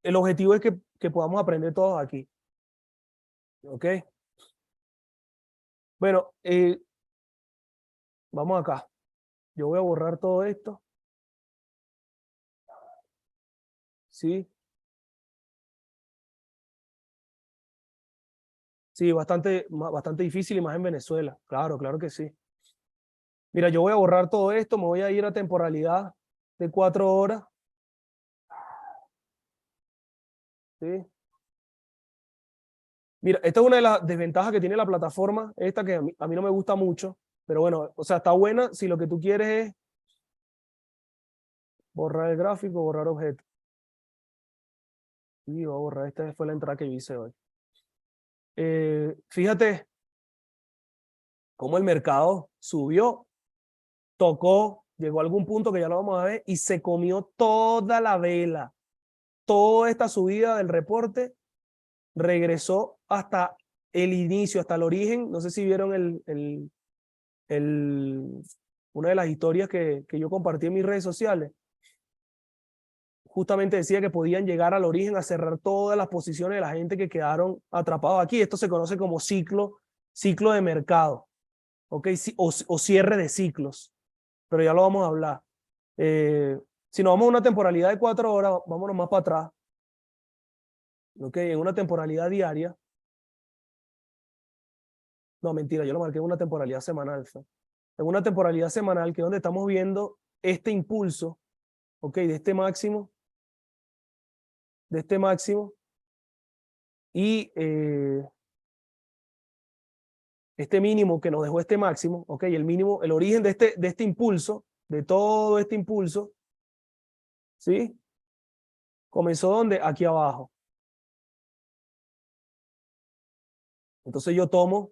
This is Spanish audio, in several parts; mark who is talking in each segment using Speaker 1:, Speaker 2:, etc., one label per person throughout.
Speaker 1: el objetivo es que podamos aprender todos aquí. ¿Ok? Bueno, vamos acá. Yo voy a borrar todo esto. ¿Sí? Sí, bastante difícil y más en Venezuela. Claro, claro que sí. Mira, yo voy a borrar todo esto, me voy a ir a temporalidad de 4 horas. ¿Sí? Mira, esta es una de las desventajas que tiene la plataforma, esta que a mí no me gusta mucho, pero bueno, o sea, está buena si lo que tú quieres es borrar el gráfico, borrar objeto. Y voy a borrar, esta fue la entrada que yo hice hoy. Fíjate cómo el mercado subió, tocó, llegó a algún punto que ya lo vamos a ver y se comió toda la vela. Toda esta subida del reporte regresó hasta el inicio, hasta el origen. No sé si vieron una de las historias que yo compartí en mis redes sociales. Justamente decía que podían llegar al origen a cerrar todas las posiciones de la gente que quedaron atrapados aquí. Esto se conoce como ciclo de mercado, ¿ok? O cierre de ciclos, pero ya lo vamos a hablar. Si nos vamos a una temporalidad de 4 horas, vámonos más para atrás, ¿ok? En una temporalidad diaria, no, mentira, yo lo marqué en una temporalidad semanal. En una temporalidad semanal, que es donde estamos viendo este impulso, ¿ok? De este máximo, y este mínimo que nos dejó este máximo, ¿ok? El mínimo, el origen de este impulso, de todo este impulso, ¿sí? Comenzó donde, aquí abajo. Entonces yo tomo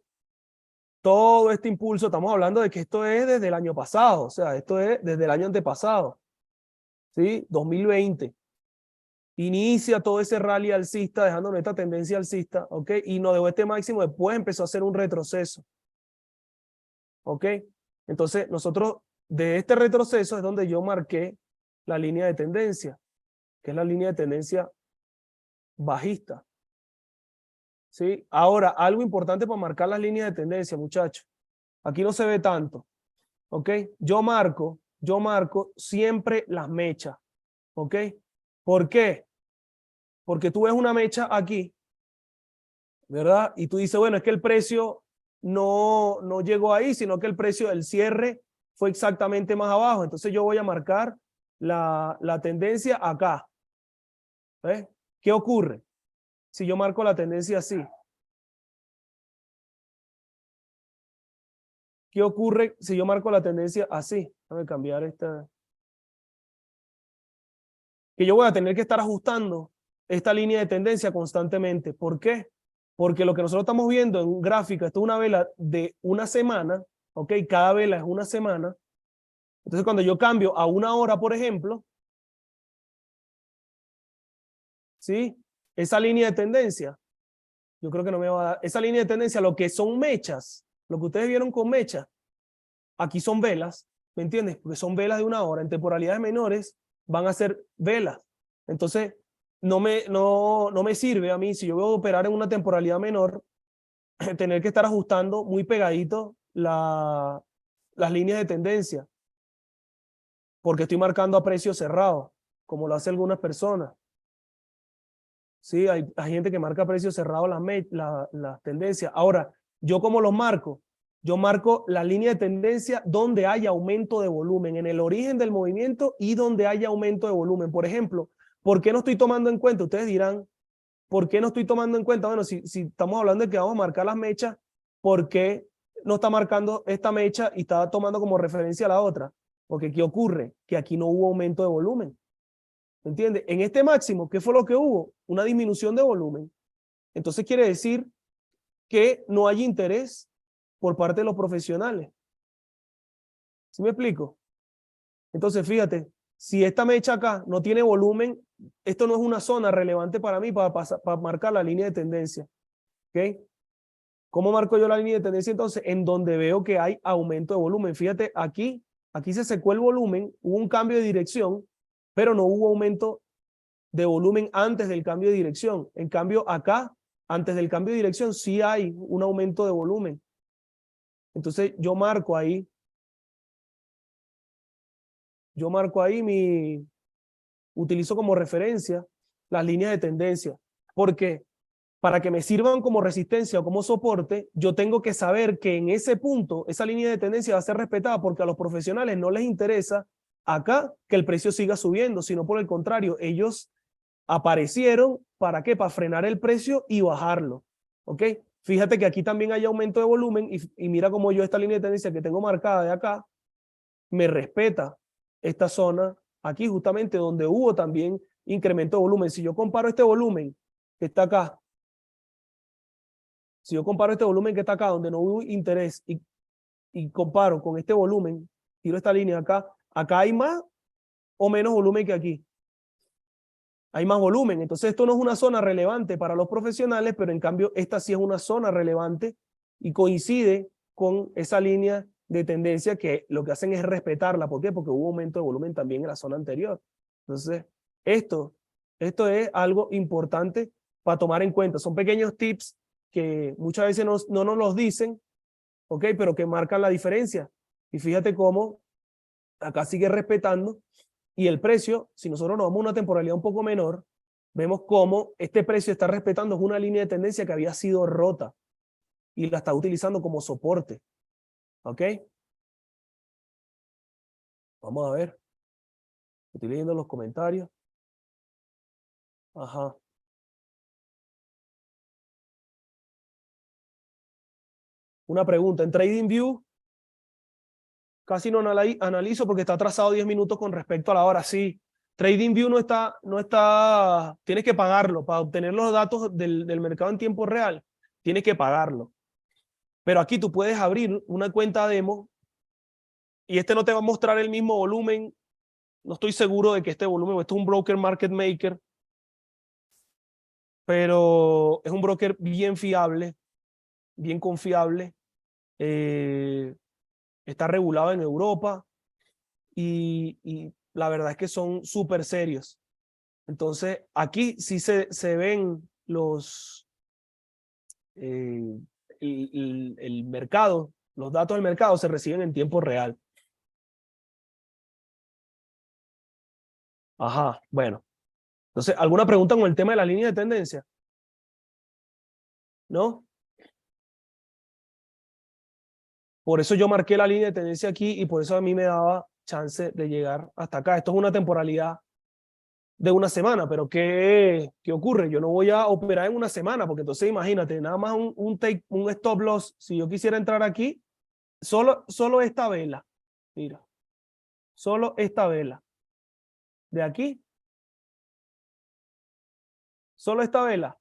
Speaker 1: todo este impulso, estamos hablando de que esto es desde el año pasado, o sea, esto es desde el año antepasado, ¿sí? 2020. Inicia todo ese rally alcista, dejándonos esta tendencia alcista, ¿ok? Y nos dejó este máximo, después empezó a hacer un retroceso, ¿ok? Entonces, nosotros, de este retroceso es donde yo marqué la línea de tendencia, que es la línea de tendencia bajista, ¿sí? Ahora, algo importante para marcar las líneas de tendencia, muchachos. Aquí no se ve tanto, ¿ok? Yo marco siempre las mechas, ¿ok? ¿Por qué? Porque tú ves una mecha aquí, ¿verdad? Y tú dices, bueno, es que el precio no llegó ahí, sino que el precio del cierre fue exactamente más abajo. Entonces yo voy a marcar la tendencia acá. ¿Ves? ¿Qué ocurre si yo marco la tendencia así? ¿Qué ocurre si yo marco la tendencia así? Déjame cambiar esta. Que yo voy a tener que estar ajustando esta línea de tendencia constantemente. ¿Por qué? Porque lo que nosotros estamos viendo en un gráfico, esto es una vela de una semana, ¿ok? Cada vela es una semana. Entonces, cuando yo cambio a 1 hora, por ejemplo, ¿sí? Esa línea de tendencia, yo creo que no me va a dar. Esa línea de tendencia, lo que son mechas, lo que ustedes vieron con mechas, aquí son velas, ¿me entiendes? Porque son velas de 1 hora. En temporalidades menores van a ser velas. Entonces, no me sirve a mí, si yo voy a operar en una temporalidad menor, tener que estar ajustando muy pegadito las líneas de tendencia, porque estoy marcando a precio cerrado, como lo hacen algunas personas. Sí, hay gente que marca a precio cerrado las tendencias. Ahora, ¿yo cómo los marco? Yo marco la línea de tendencia donde haya aumento de volumen, en el origen del movimiento y donde haya aumento de volumen. Por ejemplo, ¿por qué no estoy tomando en cuenta? Ustedes dirán, ¿por qué no estoy tomando en cuenta? Bueno, si estamos hablando de que vamos a marcar las mechas, ¿por qué no está marcando esta mecha y está tomando como referencia a la otra? Porque ¿qué ocurre? Que aquí no hubo aumento de volumen. ¿Me entiendes? En este máximo, ¿qué fue lo que hubo? Una disminución de volumen. Entonces quiere decir que no hay interés por parte de los profesionales. ¿Sí me explico? Entonces, fíjate, si esta mecha acá no tiene volumen, esto no es una zona relevante para mí para marcar la línea de tendencia. ¿Ok? ¿Cómo marco yo la línea de tendencia entonces? En donde veo que hay aumento de volumen. Fíjate, aquí se secó el volumen, hubo un cambio de dirección, pero no hubo aumento de volumen antes del cambio de dirección. En cambio, acá, antes del cambio de dirección, sí hay un aumento de volumen. Entonces, yo marco ahí utilizo como referencia las líneas de tendencia. ¿Por qué? Para que me sirvan como resistencia o como soporte, yo tengo que saber que en ese punto, esa línea de tendencia va a ser respetada, porque a los profesionales no les interesa acá que el precio siga subiendo, sino por el contrario, ellos aparecieron, ¿para qué? Para frenar el precio y bajarlo, ¿ok? Fíjate que aquí también hay aumento de volumen y mira cómo yo esta línea de tendencia que tengo marcada de acá, me respeta esta zona aquí justamente donde hubo también incremento de volumen. Si yo comparo este volumen que está acá, si yo comparo este volumen que está acá donde no hubo interés y comparo con este volumen, tiro esta línea acá, acá hay más o menos volumen que aquí. Hay más volumen. Entonces esto no es una zona relevante para los profesionales, pero en cambio esta sí es una zona relevante y coincide con esa línea de tendencia que lo que hacen es respetarla. ¿Por qué? Porque hubo aumento de volumen también en la zona anterior. Entonces, esto es algo importante para tomar en cuenta. Son pequeños tips que muchas veces no nos los dicen, ¿ok? Pero que marcan la diferencia. Y fíjate cómo acá sigue respetando. Y el precio, si nosotros nos vamos a una temporalidad un poco menor, vemos cómo este precio está respetando una línea de tendencia que había sido rota y la está utilizando como soporte. ¿Ok? Vamos a ver. Estoy leyendo los comentarios. Ajá. Una pregunta. En TradingView casi no analizo porque está atrasado 10 minutos con respecto a la hora. Sí. TradingView no está, tienes que pagarlo para obtener los datos del mercado en tiempo real. Tienes que pagarlo. Pero aquí tú puedes abrir una cuenta demo y este no te va a mostrar el mismo volumen. No estoy seguro de que este volumen, esto es un broker market maker, pero es un broker bien fiable, bien confiable. Está regulado en Europa y la verdad es que son súper serios. Entonces, aquí sí se ven el mercado, los datos del mercado se reciben en tiempo real. Ajá, bueno. Entonces, ¿alguna pregunta con el tema de la línea de tendencia? ¿No? Por eso yo marqué la línea de tendencia aquí y por eso a mí me daba chance de llegar hasta acá. Esto es una temporalidad de una semana, pero ¿qué ocurre? Yo no voy a operar en una semana, porque entonces imagínate, nada más un stop loss. Si yo quisiera entrar aquí, solo esta vela, mira, solo esta vela de aquí, solo esta vela,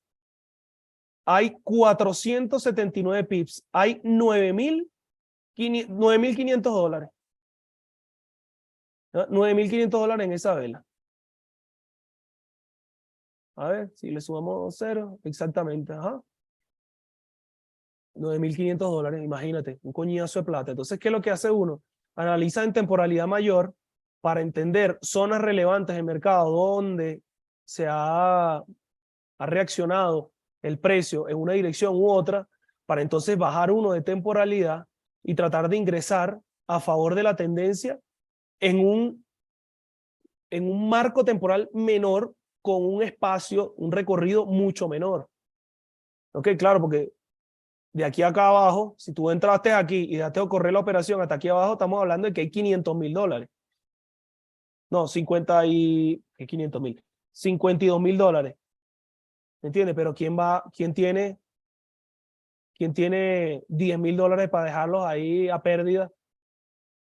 Speaker 1: hay 479 pips, hay 9.500 dólares. ¿No? 9.500 dólares en esa vela. A ver, si le sumamos 0, exactamente, ajá. 9.500 dólares, imagínate, un coñazo de plata. Entonces, ¿qué es lo que hace uno? Analiza en temporalidad mayor para entender zonas relevantes del mercado donde ha reaccionado el precio en una dirección u otra, para entonces bajar uno de temporalidad y tratar de ingresar a favor de la tendencia en un marco temporal menor con un espacio, un recorrido mucho menor. Ok, claro, porque de aquí acá abajo, si tú entraste aquí y dejaste de correr la operación hasta aquí abajo, estamos hablando de que hay 500.000 dólares. No, 500.000, 52.000 dólares. ¿Me entiendes? Pero quién tiene 10.000 dólares para dejarlos ahí a pérdida?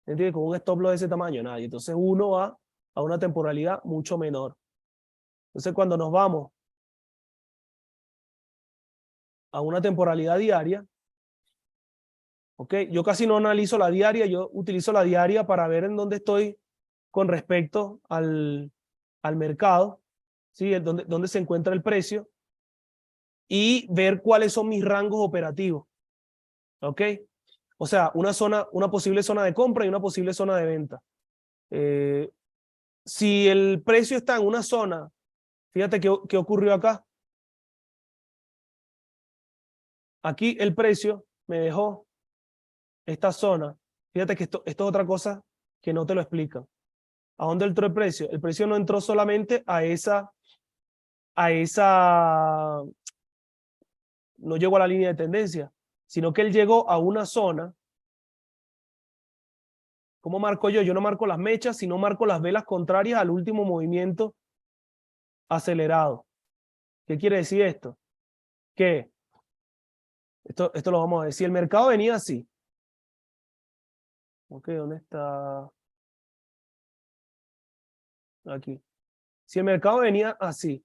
Speaker 1: ¿Me entiendes? Con un stop loss de ese tamaño, nadie. Entonces uno va a una temporalidad mucho menor. Entonces cuando nos vamos a una temporalidad diaria, ¿ok? Yo casi no analizo la diaria, yo utilizo la diaria para ver en dónde estoy con respecto al mercado, ¿sí? Dónde se encuentra el precio y ver cuáles son mis rangos operativos, ¿ok? O sea, una posible zona de compra y una posible zona de venta. Si el precio está en una zona Fíjate qué ocurrió acá. Aquí el precio me dejó esta zona. Fíjate que esto es otra cosa que no te lo explican. ¿A dónde entró el precio? El precio no entró solamente a esa, no llegó a la línea de tendencia, sino que él llegó a una zona. ¿Cómo marco yo? Yo no marco las mechas, sino marco las velas contrarias al último movimiento acelerado. ¿Qué quiere decir esto? Que esto lo vamos a decir. El mercado venía así. Ok, ¿dónde está? Aquí. Si el mercado venía así,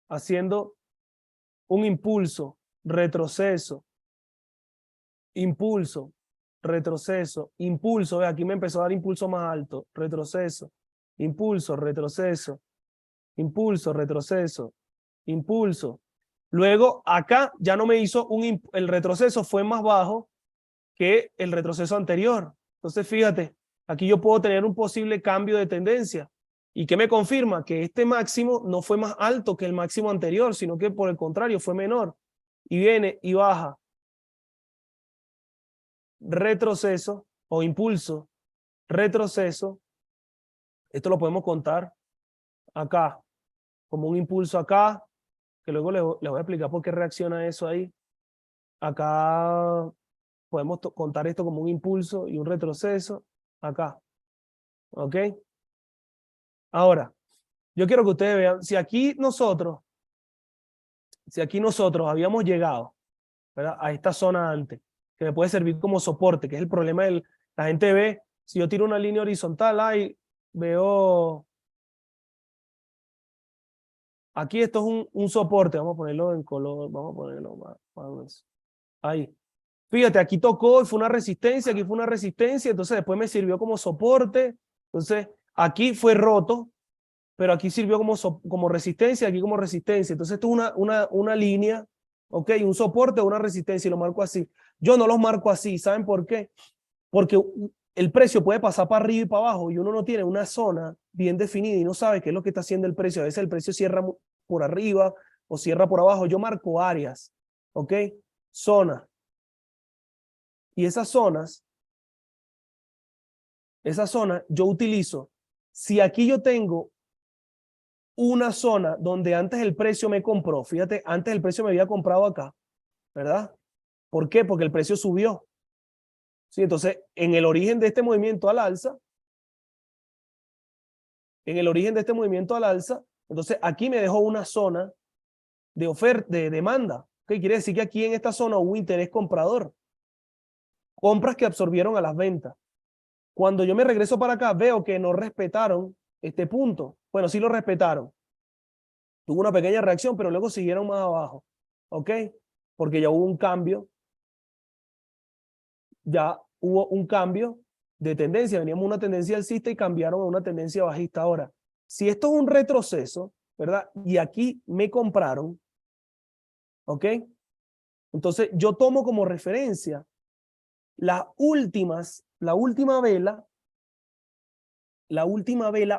Speaker 1: haciendo un impulso, retroceso, impulso, retroceso, impulso, ve, aquí me empezó a dar impulso más alto, retroceso, impulso, retroceso, impulso, retroceso, impulso. Luego acá ya no me hizo el retroceso fue más bajo que el retroceso anterior. Entonces fíjate, aquí yo puedo tener un posible cambio de tendencia. ¿Y qué me confirma? Que este máximo no fue más alto que el máximo anterior, sino que por el contrario fue menor. Y viene y baja. Retroceso o impulso, retroceso. Esto lo podemos contar acá, como un impulso acá, que luego les voy a explicar por qué reacciona eso ahí. Acá podemos contar esto como un impulso y un retroceso acá. ¿Ok? Ahora, yo quiero que ustedes vean, si aquí nosotros habíamos llegado, ¿verdad?, a esta zona antes, que me puede servir como soporte, que es el problema del, la gente ve, si yo tiro una línea horizontal, ahí veo, aquí esto es un soporte, vamos a ponerlo en color, vamos a ponerlo más ahí. Fíjate, aquí tocó y fue una resistencia, aquí fue una resistencia, entonces después me sirvió como soporte, entonces aquí fue roto, pero aquí sirvió como resistencia, aquí como resistencia. Entonces esto es una línea, ¿ok? Un soporte o una resistencia, y lo marco así. Yo no los marco así, ¿saben por qué? Porque el precio puede pasar para arriba y para abajo y uno no tiene una zona bien definida y no sabe qué es lo que está haciendo el precio. A veces el precio cierra por arriba o cierra por abajo. Yo marco áreas, ¿ok? Zonas. Y esas zonas yo utilizo. Si aquí yo tengo una zona donde antes el precio me compró, fíjate, antes el precio me había comprado acá, ¿verdad? ¿Por qué? Porque el precio subió. Sí, entonces, en el origen de este movimiento al alza, entonces aquí me dejó una zona de oferta, de demanda. ¿Qué quiere decir? Que aquí en esta zona hubo interés comprador. Compras que absorbieron a las ventas. Cuando yo me regreso para acá, veo que no respetaron este punto. Bueno, sí lo respetaron. Tuvo una pequeña reacción, pero luego siguieron más abajo. ¿Ok? Porque ya hubo un cambio de tendencia. Veníamos una tendencia alcista y cambiaron a una tendencia bajista. Ahora, si esto es un retroceso, ¿verdad? Y aquí me compraron, ¿ok? Entonces yo tomo como referencia la última vela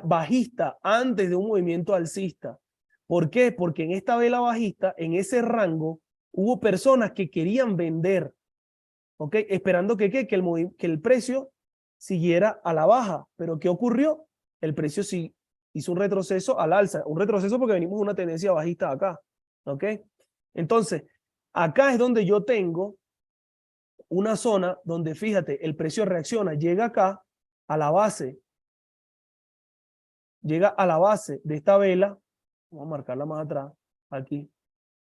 Speaker 1: bajista antes de un movimiento alcista. ¿Por qué? Porque en esta vela bajista, en ese rango, hubo personas que querían vender, ¿ok? Esperando que el precio siguiera a la baja. Pero ¿qué ocurrió? El precio sí hizo un retroceso al alza. Un retroceso porque venimos de una tendencia bajista acá, ¿ok? Entonces, acá es donde yo tengo una zona donde, fíjate, el precio reacciona, llega acá a la base, de esta vela. Vamos a marcarla más atrás, aquí.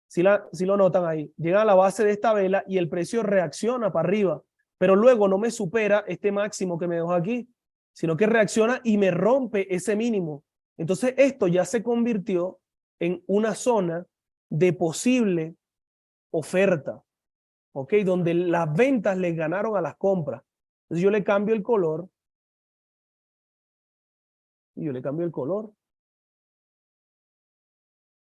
Speaker 1: Si lo notan ahí, llega a la base de esta vela y el precio reacciona para arriba, pero luego no me supera este máximo que me dejó aquí, sino que reacciona y me rompe ese mínimo. Entonces esto ya se convirtió en una zona de posible oferta, ¿ok? Donde las ventas le ganaron a las compras. Entonces yo le cambio el color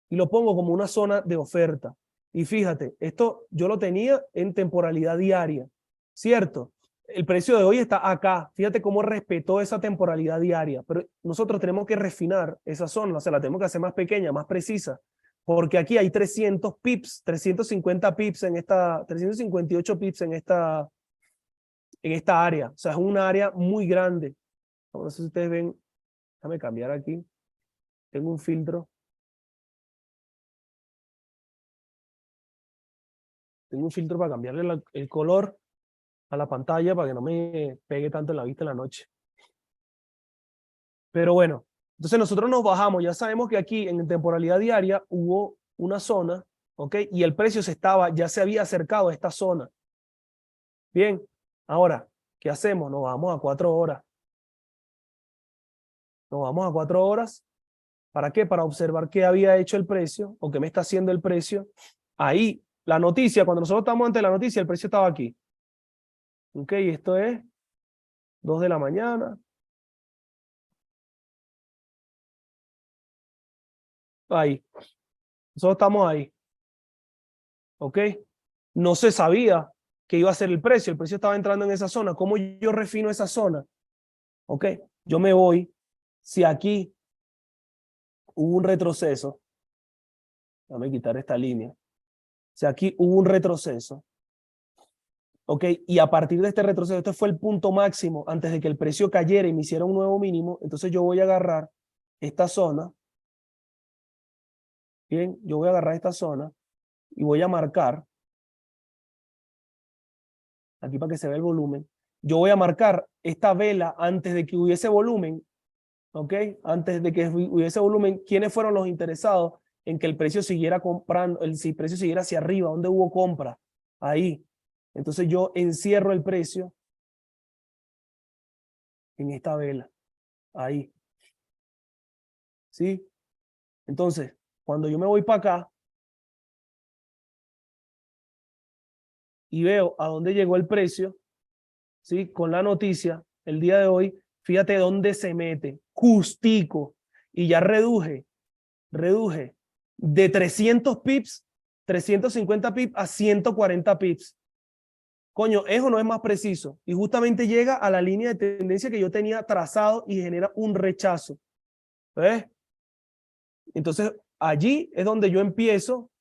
Speaker 1: y lo pongo como una zona de oferta. Y fíjate, esto yo lo tenía en temporalidad diaria, ¿cierto? el precio de hoy está acá. Fíjate cómo respetó esa temporalidad diaria, pero nosotros tenemos que refinar esa zona, o sea, la tenemos que hacer más pequeña, más precisa, porque aquí hay 300 pips, 350 pips en esta, 358 pips en esta área, o sea, es una área muy grande. No sé si ustedes ven, déjame cambiar aquí, tengo un filtro. Tengo un filtro para cambiarle el color a la pantalla para que no me pegue tanto en la vista en la noche. Pero bueno, entonces nosotros nos bajamos, ya sabemos que aquí en temporalidad diaria hubo una zona, ¿ok? Y el precio ya se había acercado a esta zona. Bien, ahora, ¿qué hacemos? Nos vamos a 4 horas. Nos vamos a 4 horas. ¿Para qué? Para observar qué había hecho el precio o qué me está haciendo el precio. Ahí, la noticia, cuando nosotros estamos ante la noticia, el precio estaba aquí. ¿Ok? Esto es 2 de la mañana. Ahí. Nosotros estamos ahí. ¿Ok? No se sabía que iba a ser el precio estaba entrando en esa zona. ¿Cómo yo refino esa zona? ¿Ok? Yo me voy, si aquí hubo un retroceso, déjame quitar esta línea, si aquí hubo un retroceso, ¿ok? Y a partir de este retroceso, este fue el punto máximo antes de que el precio cayera y me hiciera un nuevo mínimo, entonces yo voy a agarrar esta zona, bien, yo voy a agarrar esta zona y voy a marcar, aquí para que se vea el volumen, yo voy a marcar esta vela antes de que hubiese volumen, ¿ok? Antes de que hubiese volumen, ¿quiénes fueron los interesados en que el precio siguiera comprando, si el precio siguiera hacia arriba? ¿Dónde hubo compra? Ahí. Entonces yo encierro el precio en esta vela, ahí. ¿Sí? Entonces, cuando yo me voy para acá y veo a dónde llegó el precio, ¿sí? Con la noticia, el día de hoy, fíjate dónde se mete, justico, y ya reduje de 300 pips, 350 pips a 140 pips. Coño, eso no es más preciso. Y justamente llega a la línea de tendencia que yo tenía trazado y genera un rechazo. ¿Ves? Entonces, allí es donde yo empiezo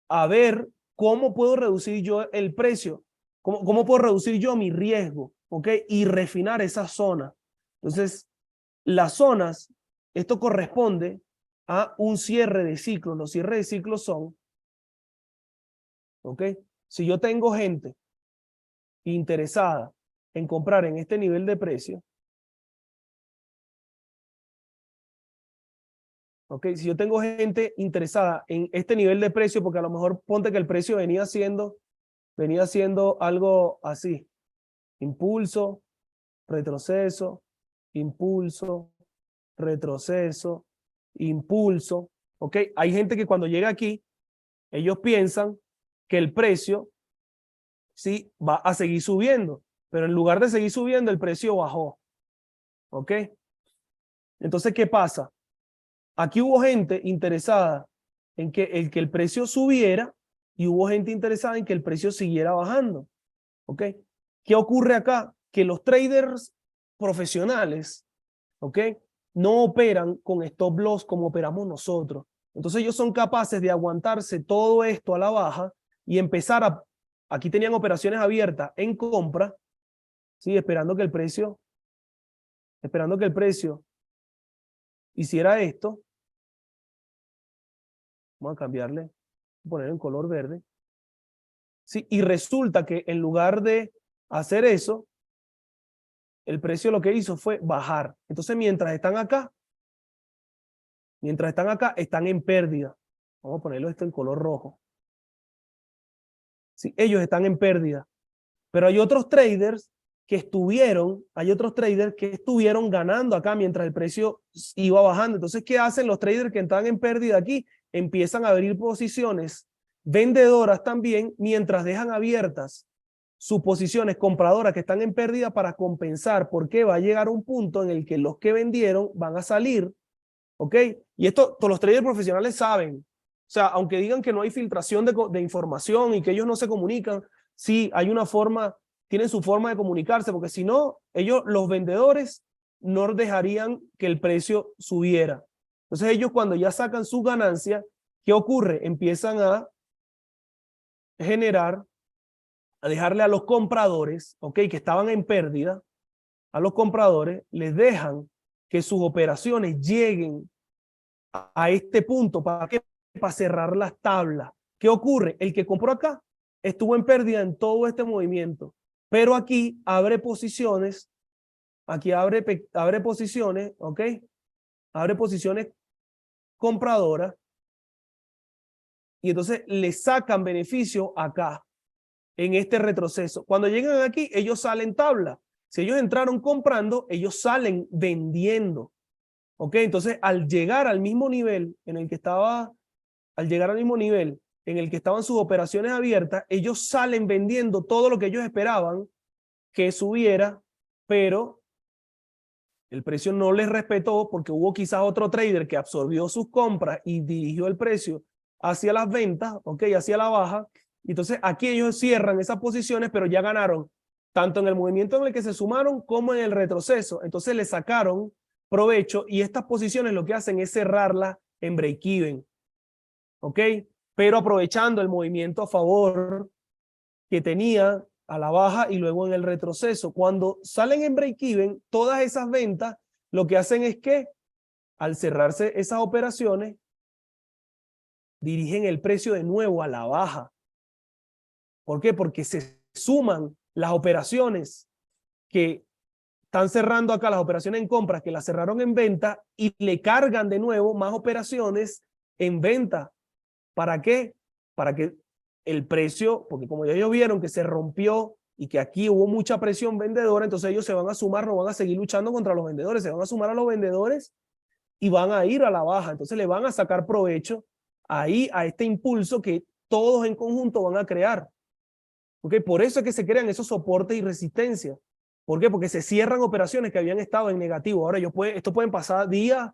Speaker 1: a ver cómo puedo reducir yo el precio, cómo puedo reducir yo mi riesgo, ¿ok? Y refinar esa zona. Entonces, las zonas, esto corresponde a un cierre de ciclo. Los cierres de ciclo son, ¿ok? Si yo tengo gente interesada en comprar en este nivel de precio, ¿ok? Si yo tengo gente interesada en este nivel de precio, porque a lo mejor ponte que el precio venía siendo algo así, impulso, retroceso, impulso, retroceso, impulso, ¿ok? Hay gente que cuando llega aquí, ellos piensan que el precio sí va a seguir subiendo, pero en lugar de seguir subiendo, el precio bajó, ¿ok? Entonces, ¿qué pasa? Aquí hubo gente interesada en que el precio subiera y hubo gente interesada en que el precio siguiera bajando, ¿ok? ¿Qué ocurre acá? Que los traders profesionales, ¿ok? No operan con stop loss como operamos nosotros. Entonces ellos son capaces de aguantarse todo esto a la baja y empezar aquí tenían operaciones abiertas en compra, ¿sí? Esperando que el precio hiciera esto. Vamos a cambiarle, poner en color verde. Sí, y resulta que en lugar de hacer eso, el precio lo que hizo fue bajar. Entonces, mientras están acá, están en pérdida. Vamos a ponerlo esto en color rojo. Sí, ellos están en pérdida. Pero hay otros traders que estuvieron ganando acá mientras el precio iba bajando. Entonces, ¿qué hacen los traders que están en pérdida aquí? Empiezan a abrir posiciones vendedoras también mientras dejan abiertas sus posiciones compradoras que están en pérdida para compensar, porque va a llegar un punto en el que los que vendieron van a salir, ¿ok? Y esto todos los traders profesionales saben. O sea, aunque digan que no hay filtración de información y que ellos no se comunican, sí hay una forma tienen su forma de comunicarse, porque si no, ellos, los vendedores, no dejarían que el precio subiera. Entonces ellos cuando ya sacan su ganancia, ¿qué ocurre? Empiezan a generar, a dejarle a los compradores, ¿ok? Que estaban en pérdida, a los compradores les dejan que sus operaciones lleguen a este punto. ¿Para qué? Para cerrar las tablas. ¿Qué ocurre? El que compró acá estuvo en pérdida en todo este movimiento, pero aquí abre posiciones, aquí abre posiciones, ¿ok? Abre posiciones compradoras y entonces le sacan beneficio acá, en este retroceso. Cuando llegan aquí, ellos salen tabla. Si ellos entraron comprando, ellos salen vendiendo. ¿Ok? Entonces, al llegar al mismo nivel en el que estaba, al llegar al mismo nivel en el que estaban sus operaciones abiertas, ellos salen vendiendo todo lo que ellos esperaban que subiera, pero el precio no les respetó porque hubo quizás otro trader que absorbió sus compras y dirigió el precio hacia las ventas, ¿ok? Hacia la baja. Entonces, aquí ellos cierran esas posiciones, pero ya ganaron tanto en el movimiento en el que se sumaron como en el retroceso. Entonces, le sacaron provecho y estas posiciones lo que hacen es cerrarlas en break-even, ¿ok? Pero aprovechando el movimiento a favor que tenía a la baja y luego en el retroceso. Cuando salen en break-even, todas esas ventas lo que hacen es que al cerrarse esas operaciones, dirigen el precio de nuevo a la baja. ¿Por qué? Porque se suman las operaciones que están cerrando acá, las operaciones en compras que las cerraron en venta y le cargan de nuevo más operaciones en venta. ¿Para qué? Para que el precio, porque como ya ellos vieron que se rompió y que aquí hubo mucha presión vendedora, entonces ellos se van a sumar, no van a seguir luchando contra los vendedores, se van a sumar a los vendedores y van a ir a la baja. Entonces le van a sacar provecho ahí a este impulso que todos en conjunto van a crear. ¿Okay? Por eso es que se crean esos soportes y resistencia. ¿Por qué? Porque se cierran operaciones que habían estado en negativo. Ahora esto pueden pasar días,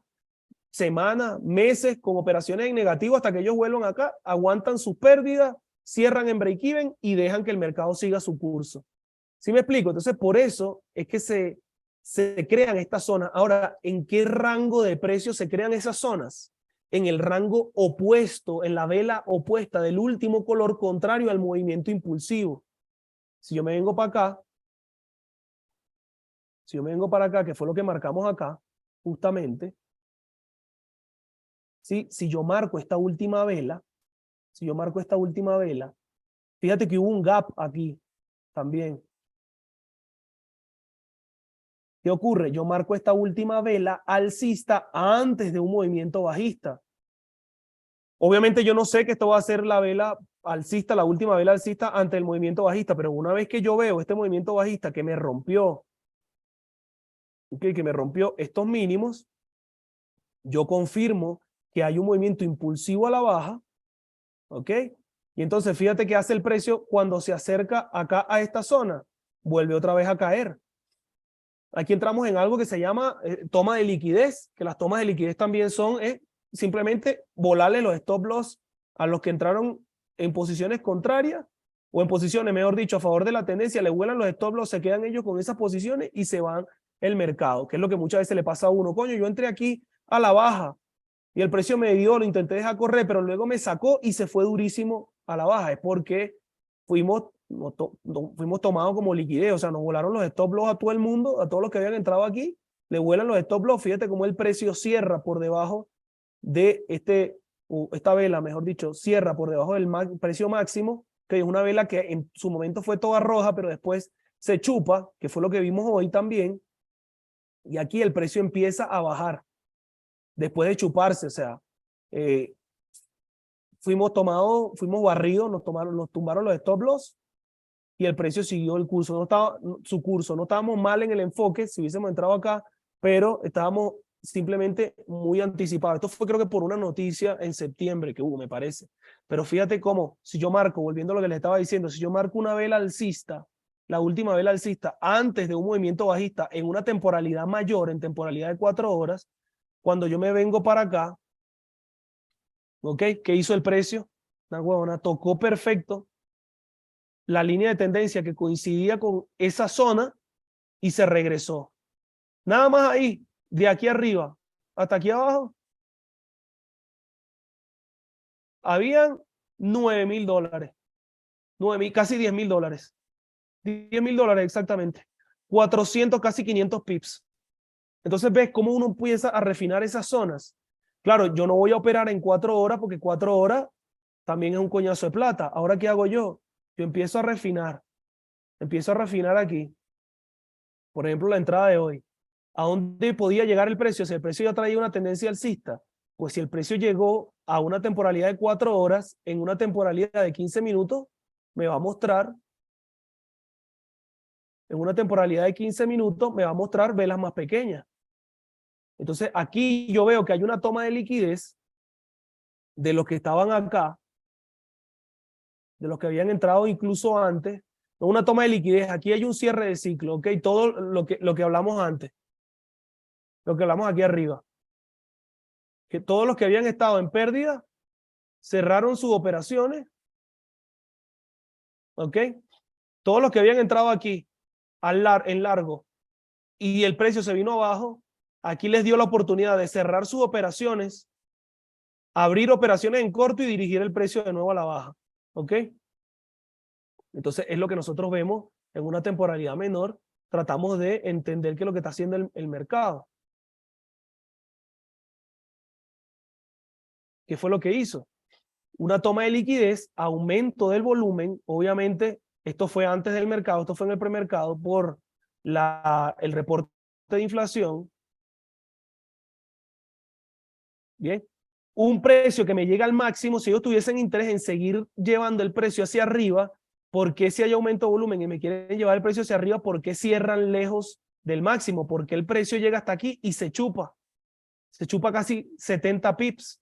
Speaker 1: semanas, meses con operaciones en negativo hasta que ellos vuelvan acá, aguantan sus pérdidas, cierran en break-even y dejan que el mercado siga su curso. ¿Sí me explico? Entonces, por eso es que se crean estas zonas. Ahora, ¿en qué rango de precios se crean esas zonas? En el rango opuesto, en la vela opuesta del último color contrario al movimiento impulsivo. Si yo me vengo para acá, si yo me vengo para acá, que fue lo que marcamos acá, justamente, ¿sí? Si yo marco esta última vela, si yo marco esta última vela, fíjate que hubo un gap aquí también. ¿Qué ocurre? Yo marco esta última vela alcista antes de un movimiento bajista. Obviamente yo no sé que esto va a ser la vela alcista, la última vela alcista ante el movimiento bajista, pero una vez que yo veo este movimiento bajista que me rompió, ¿okay? Que me rompió estos mínimos, yo confirmo que hay un movimiento impulsivo a la baja, ¿ok? Y entonces fíjate qué hace el precio cuando se acerca acá a esta zona, vuelve otra vez a caer. Aquí entramos en algo que se llama toma de liquidez, que las tomas de liquidez también son simplemente volarle los stop loss a los que entraron en posiciones contrarias o en posiciones, mejor dicho, a favor de la tendencia, le vuelan los stop loss, se quedan ellos con esas posiciones y se van el mercado, que es lo que muchas veces le pasa a uno. Coño, yo entré aquí a la baja y el precio me dio, lo intenté dejar correr, pero luego me sacó y se fue durísimo a la baja. Es porque fuimos tomados como liquidez, o sea, nos volaron los stop loss a todo el mundo, a todos los que habían entrado aquí, le vuelan los stop loss. Fíjate cómo el precio cierra por debajo de esta vela, mejor dicho, cierra por debajo del precio máximo, que es una vela que en su momento fue toda roja, pero después se chupa, que fue lo que vimos hoy también, y aquí el precio empieza a bajar después de chuparse, o sea, fuimos barridos, nos tumbaron los stop loss y el precio siguió el curso, su curso, no estábamos mal en el enfoque si hubiésemos entrado acá, pero estábamos simplemente muy anticipados. Esto fue creo que por una noticia en septiembre que hubo, me parece. Pero fíjate cómo, si yo marco, volviendo a lo que les estaba diciendo, si yo marco una vela alcista, la última vela alcista, antes de un movimiento bajista, en una temporalidad mayor, en temporalidad de 4 horas, cuando yo me vengo para acá, ¿ok? ¿Qué hizo el precio? Una huevona, tocó perfecto la línea de tendencia que coincidía con esa zona y se regresó. Nada más ahí, de aquí arriba hasta aquí abajo, habían $9,000, casi $10,000. $10,000 exactamente. 400, casi 500 pips. Entonces ves cómo uno empieza a refinar esas zonas. Claro, yo no voy a operar en 4 horas porque 4 horas también es un coñazo de plata. Ahora, ¿qué hago yo? Yo empiezo a refinar. Empiezo a refinar aquí. Por ejemplo, la entrada de hoy. ¿A dónde podía llegar el precio? Si el precio ya traía una tendencia alcista, pues si el precio llegó a una temporalidad de 4 horas, en una temporalidad de 15 minutos, me va a mostrar, en una temporalidad de 15 minutos, me va a mostrar velas más pequeñas. Entonces, aquí yo veo que hay una toma de liquidez de los que estaban acá, de los que habían entrado incluso antes, no una toma de liquidez, aquí hay un cierre de ciclo, ¿ok? Todo lo que hablamos antes, lo que hablamos aquí arriba, que todos los que habían estado en pérdida cerraron sus operaciones, ¿ok? Todos los que habían entrado aquí en largo y el precio se vino abajo, aquí les dio la oportunidad de cerrar sus operaciones, abrir operaciones en corto y dirigir el precio de nuevo a la baja, ¿ok? Entonces es lo que nosotros vemos en una temporalidad menor, tratamos de entender qué es lo que está haciendo el mercado. ¿Qué fue lo que hizo? Una toma de liquidez, aumento del volumen, obviamente esto fue antes del mercado, esto fue en el premercado por el reporte de inflación. Bien, un precio que me llega al máximo, si ellos tuviesen interés en seguir llevando el precio hacia arriba, ¿por qué si hay aumento de volumen y me quieren llevar el precio hacia arriba, por qué cierran lejos del máximo? Porque el precio llega hasta aquí y se chupa casi 70 pips.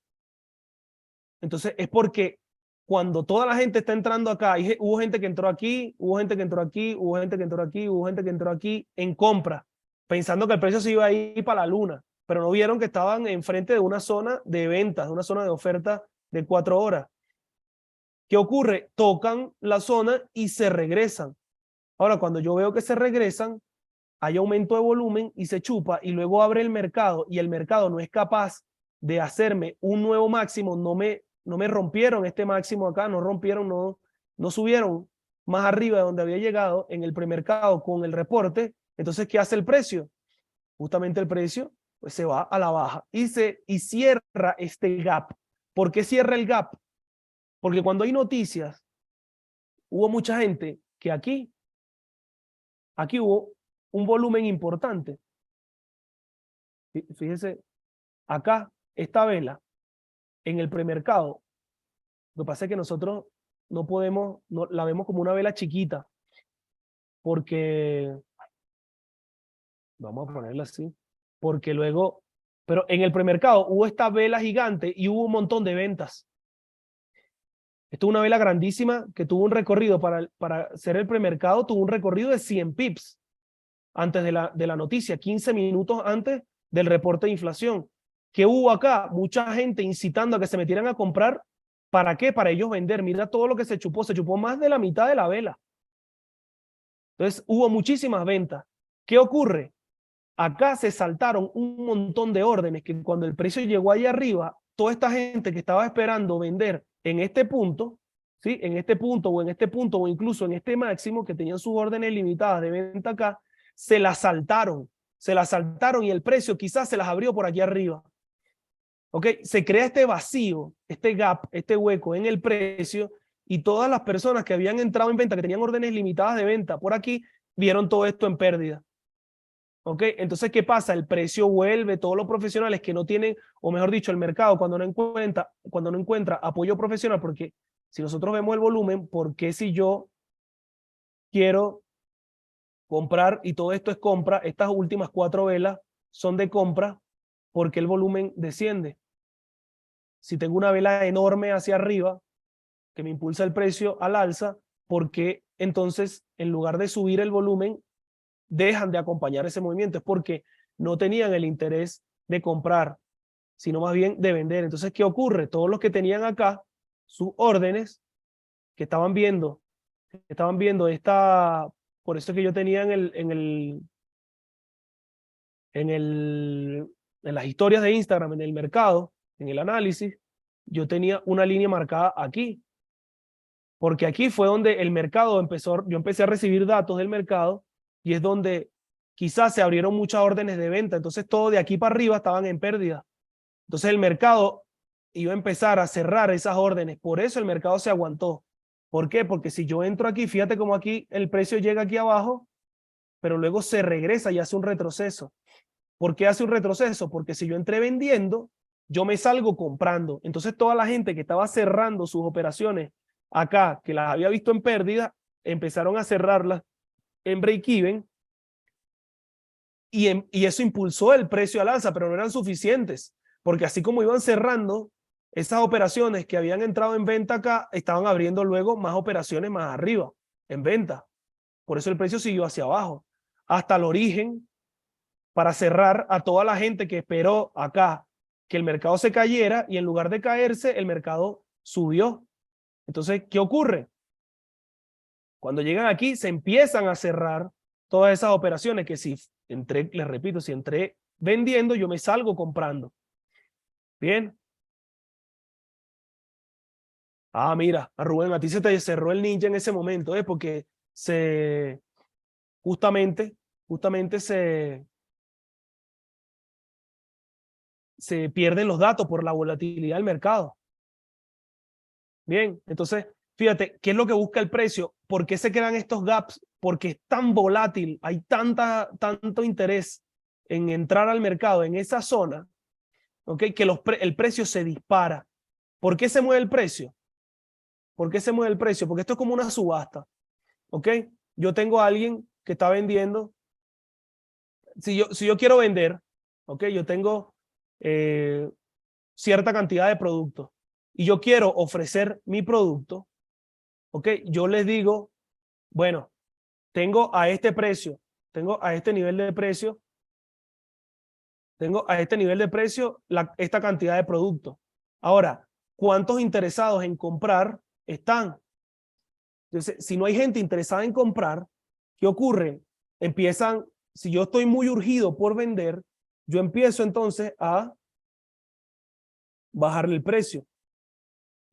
Speaker 1: Entonces es porque cuando toda la gente está entrando acá, hubo gente que entró aquí, hubo gente que entró aquí, hubo gente que entró aquí, hubo gente que entró aquí en compra, pensando que el precio se iba a ir para la luna, pero no vieron que estaban enfrente de una zona de ventas, de una zona de oferta de 4 horas. ¿Qué ocurre? Tocan la zona y se regresan. Ahora, cuando yo veo que se regresan, hay aumento de volumen y se chupa y luego abre el mercado y el mercado no es capaz de hacerme un nuevo máximo, no me rompieron este máximo acá, no rompieron, no subieron más arriba de donde había llegado en el premercado con el reporte. Entonces, ¿qué hace el precio? Justamente el precio pues se va a la baja y cierra este gap. ¿Por qué cierra el gap? Porque cuando hay noticias, hubo mucha gente que aquí hubo un volumen importante. Fíjese, acá, esta vela, en el premercado, lo que pasa es que nosotros no podemos, la vemos como una vela chiquita, porque, vamos a ponerla así, porque luego, pero en el premercado hubo esta vela gigante y hubo un montón de ventas. Esto es una vela grandísima que tuvo un recorrido para ser el premercado, tuvo un recorrido de 100 pips antes de la noticia, 15 minutos antes del reporte de inflación. ¿Qué hubo acá? Mucha gente incitando a que se metieran a comprar. ¿Para qué? Para ellos vender. Mira todo lo que se chupó más de la mitad de la vela. Entonces hubo muchísimas ventas. ¿Qué ocurre? Acá se saltaron un montón de órdenes que cuando el precio llegó ahí arriba, toda esta gente que estaba esperando vender en este punto, ¿sí? En este punto o en este punto o incluso en este máximo que tenían sus órdenes limitadas de venta acá, se las saltaron y el precio quizás se las abrió por aquí arriba. ¿Ok? Se crea este vacío, este gap, este hueco en el precio y todas las personas que habían entrado en venta, que tenían órdenes limitadas de venta por aquí, vieron todo esto en pérdida. ¿Ok? Entonces, ¿qué pasa? El precio vuelve, todos los profesionales que no tienen, o mejor dicho, el mercado cuando no encuentra apoyo profesional, porque si nosotros vemos el volumen, ¿por qué si yo quiero comprar y todo esto es compra, estas últimas 4 velas son de compra, ¿por qué el volumen desciende? Si tengo una vela enorme hacia arriba que me impulsa el precio al alza, ¿por qué entonces en lugar de subir el volumen dejan de acompañar ese movimiento? Es porque no tenían el interés de comprar, sino más bien de vender. Entonces, ¿qué ocurre? Todos los que tenían acá sus órdenes, que estaban viendo estaban viendo esta, por eso que yo tenía en las historias de Instagram, en el mercado, en el análisis, yo tenía una línea marcada aquí, porque aquí fue donde el mercado empezó, yo empecé a recibir datos del mercado y es donde quizás se abrieron muchas órdenes de venta, entonces todo de aquí para arriba estaban en pérdida. Entonces el mercado iba a empezar a cerrar esas órdenes, por eso el mercado se aguantó. ¿Por qué? Porque si yo entro aquí, fíjate cómo aquí el precio llega aquí abajo, pero luego se regresa y hace un retroceso. ¿Por qué hace un retroceso? Porque si yo entré vendiendo, yo me salgo comprando. Entonces toda la gente que estaba cerrando sus operaciones acá, que las había visto en pérdida, empezaron a cerrarlas en break-even y eso impulsó el precio al alza, pero no eran suficientes, porque así como iban cerrando esas operaciones que habían entrado en venta acá, estaban abriendo luego más operaciones más arriba, en venta. Por eso el precio siguió hacia abajo, hasta el origen, para cerrar a toda la gente que esperó acá que el mercado se cayera y en lugar de caerse, el mercado subió. Entonces, ¿qué ocurre? Cuando llegan aquí, se empiezan a cerrar todas esas operaciones que si entré, les repito, si entré vendiendo, yo me salgo comprando. Bien. Ah, mira, a Rubén, a ti se te cerró el ninja en ese momento, porque se justamente se pierden los datos por la volatilidad del mercado. Bien, entonces, fíjate, ¿qué es lo que busca el precio? ¿Por qué se crean estos gaps? Porque es tan volátil, hay tanto interés en entrar al mercado en esa zona, ¿ok? Que el precio se dispara. ¿Por qué se mueve el precio? ¿Por qué se mueve el precio? Porque esto es como una subasta, ¿ok? Yo tengo a alguien que está vendiendo. Si yo quiero vender, ¿ok? Yo tengo cierta cantidad de productos y yo quiero ofrecer mi producto, ¿ok? Yo les digo, bueno, tengo a este precio, tengo a este nivel de precio, tengo a este nivel de precio esta cantidad de productos. Ahora, ¿cuántos interesados en comprar están? Entonces, si no hay gente interesada en comprar, ¿qué ocurre? Empiezan, si yo estoy muy urgido por vender, yo empiezo entonces a bajarle el precio.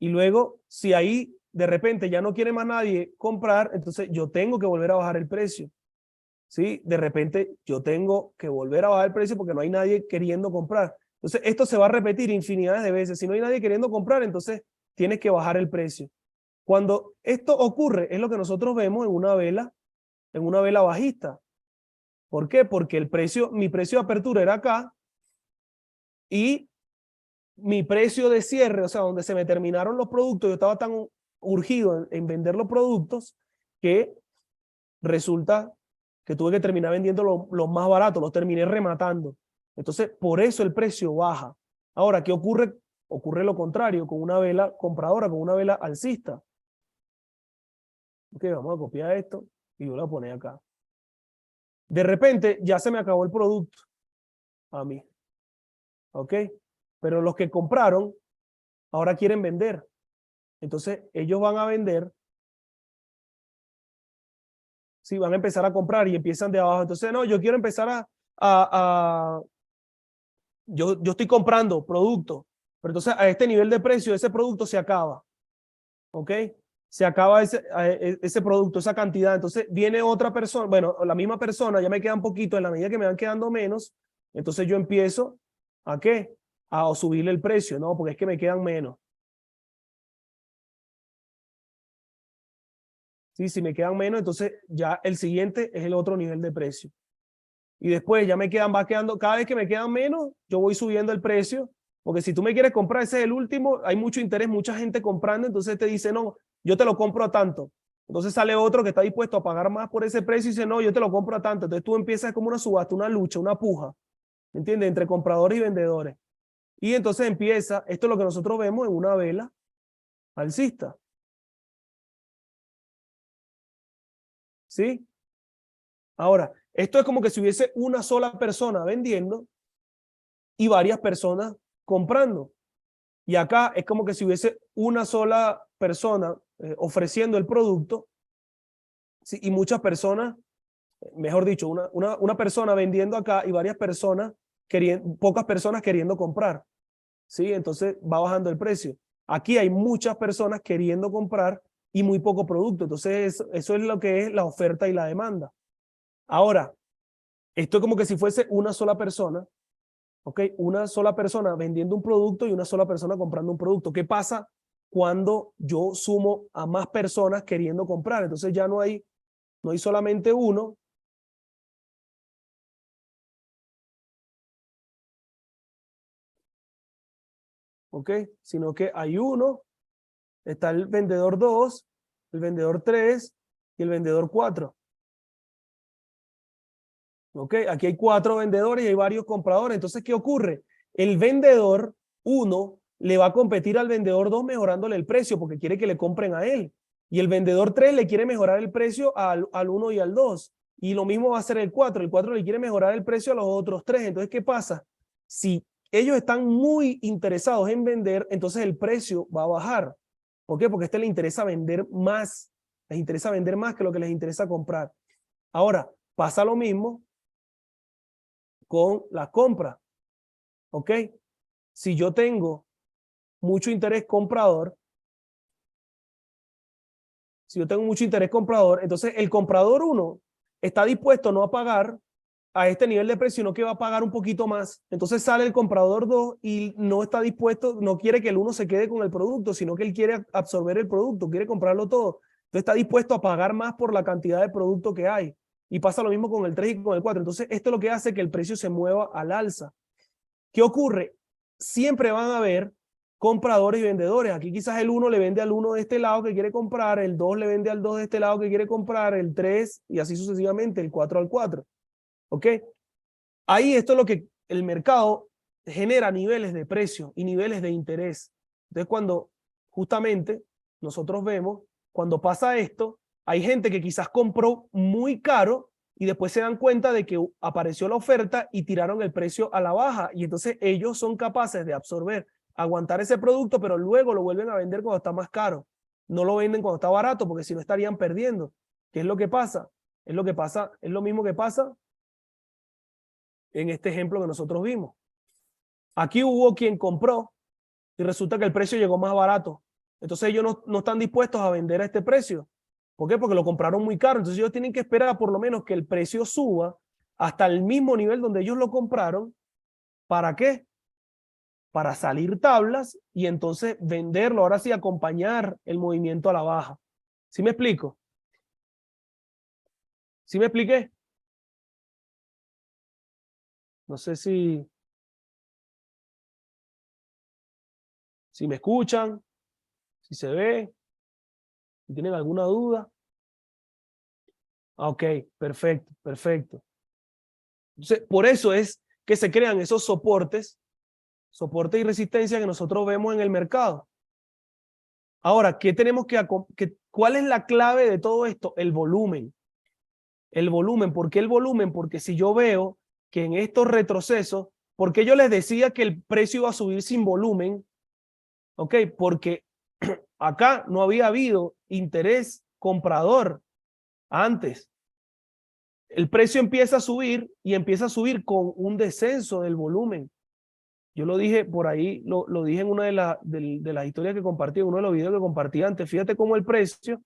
Speaker 1: Y luego, si ahí de repente ya no quiere más nadie comprar, entonces yo tengo que volver a bajar el precio. ¿Sí? De repente yo tengo que volver a bajar el precio porque no hay nadie queriendo comprar. Entonces, esto se va a repetir infinidades de veces. Si no hay nadie queriendo comprar, entonces tienes que bajar el precio. Cuando esto ocurre, es lo que nosotros vemos en una vela bajista. ¿Por qué? Porque mi precio de apertura era acá y mi precio de cierre, o sea, donde se me terminaron los productos, yo estaba tan urgido en vender los productos que resulta que tuve que terminar vendiendo los más baratos, los terminé rematando. Entonces, por eso el precio baja. Ahora, ¿qué ocurre? Ocurre lo contrario, con una vela compradora, con una vela alcista. Ok, vamos a copiar esto y yo la pongo acá. De repente, ya se me acabó el producto a mí. Ok, pero los que compraron ahora quieren vender. Entonces, ellos van a vender. Sí, van a empezar a comprar y empiezan de abajo. Entonces, no, yo quiero empezar yo estoy comprando producto, pero entonces a este nivel de precio ese producto se acaba, ¿ok? Se acaba ese producto, esa cantidad. Entonces viene otra persona, bueno, la misma persona, ya me queda un poquito, en la medida que me van quedando menos, entonces yo empiezo ¿a qué? A subirle el precio, ¿no? Porque es que me quedan menos. Sí, si me quedan menos, entonces ya el siguiente es el otro nivel de precio. Y después ya va quedando, cada vez que me quedan menos, yo voy subiendo el precio, porque si tú me quieres comprar, ese es el último, hay mucho interés, mucha gente comprando, entonces te dice, no, yo te lo compro a tanto. Entonces sale otro que está dispuesto a pagar más por ese precio y dice, no, yo te lo compro a tanto. Entonces tú empiezas como una subasta, una lucha, una puja, ¿me entiendes? Entre compradores y vendedores. Y entonces empieza, esto es lo que nosotros vemos en una vela alcista. ¿Sí? Ahora, esto es como que si hubiese una sola persona vendiendo y varias personas comprando. Y acá es como que si hubiese una sola persona ofreciendo el producto Sí, y muchas personas, mejor dicho, una persona vendiendo acá y varias personas, pocas personas queriendo comprar. ¿Sí? Entonces va bajando el precio. Aquí hay muchas personas queriendo comprar y muy poco producto. Entonces eso es lo que es la oferta y la demanda. Ahora, esto es como que si fuese una sola persona, ¿ok? Una sola persona vendiendo un producto y una sola persona comprando un producto. ¿Qué pasa cuando yo sumo a más personas queriendo comprar? Entonces ya no hay solamente uno, ¿ok? Sino que hay uno, está el vendedor 2, el vendedor 3 y el vendedor 4. ¿Ok? Aquí hay 4 vendedores y hay varios compradores. Entonces, ¿qué ocurre? El vendedor 1 le va a competir al vendedor 2 mejorándole el precio porque quiere que le compren a él. Y el vendedor 3 le quiere mejorar el precio al 1 y al 2. Y lo mismo va a hacer el 4. El 4 le quiere mejorar el precio a los otros 3. Entonces, ¿qué pasa? Si ellos están muy interesados en vender, entonces el precio va a bajar. ¿Por qué? Porque a este le interesa vender más. Les interesa vender más que lo que les interesa comprar. Ahora, pasa lo mismo con la compra. ¿Ok? Si yo tengo mucho interés comprador, entonces el comprador 1 está dispuesto no a pagar a este nivel de precio, sino que va a pagar un poquito más. Entonces sale el comprador 2 y no está dispuesto, no quiere que el 1 se quede con el producto, sino que él quiere absorber el producto, quiere comprarlo todo. Entonces está dispuesto a pagar más por la cantidad de producto que hay. Y pasa lo mismo con el 3 y con el 4. Entonces esto es lo que hace que el precio se mueva al alza. ¿Qué ocurre? Siempre van a haber compradores y vendedores. Aquí quizás el 1 le vende al 1 de este lado que quiere comprar, el 2 le vende al 2 de este lado que quiere comprar, el 3 y así sucesivamente, el 4 al 4. ¿Ok? Ahí esto es lo que el mercado genera niveles de precio y niveles de interés. Entonces cuando justamente nosotros vemos, cuando pasa esto, hay gente que quizás compró muy caro y después se dan cuenta de que apareció la oferta y tiraron el precio a la baja y entonces ellos son capaces de absorber, aguantar ese producto, pero luego lo vuelven a vender cuando está más caro. No lo venden cuando está barato porque si no estarían perdiendo. ¿Qué es lo que pasa? Es lo mismo que pasa en este ejemplo que nosotros vimos. Aquí hubo quien compró y resulta que el precio llegó más barato. Entonces ellos no están dispuestos a vender a este precio. ¿Por qué? Porque lo compraron muy caro. Entonces ellos tienen que esperar por lo menos que el precio suba hasta el mismo nivel donde ellos lo compraron. ¿Para qué? Para salir tablas y entonces venderlo. Ahora sí, acompañar el movimiento a la baja. ¿Sí me explico? ¿Sí me expliqué? No sé si me escuchan, si se ve, si tienen alguna duda. Ok, perfecto, perfecto. Entonces, por eso es que se crean esos soporte y resistencia que nosotros vemos en el mercado. Ahora, ¿cuál es la clave de todo esto? El volumen. El volumen. ¿Por qué el volumen? Porque si yo veo que en estos retrocesos, ¿por qué yo les decía que el precio iba a subir sin volumen? ¿Ok? Porque acá no había habido interés comprador antes. El precio empieza a subir y empieza a subir con un descenso del volumen. Yo lo dije por ahí, lo dije en una de las historias que compartí, en uno de los videos que compartí antes. Fíjate cómo el precio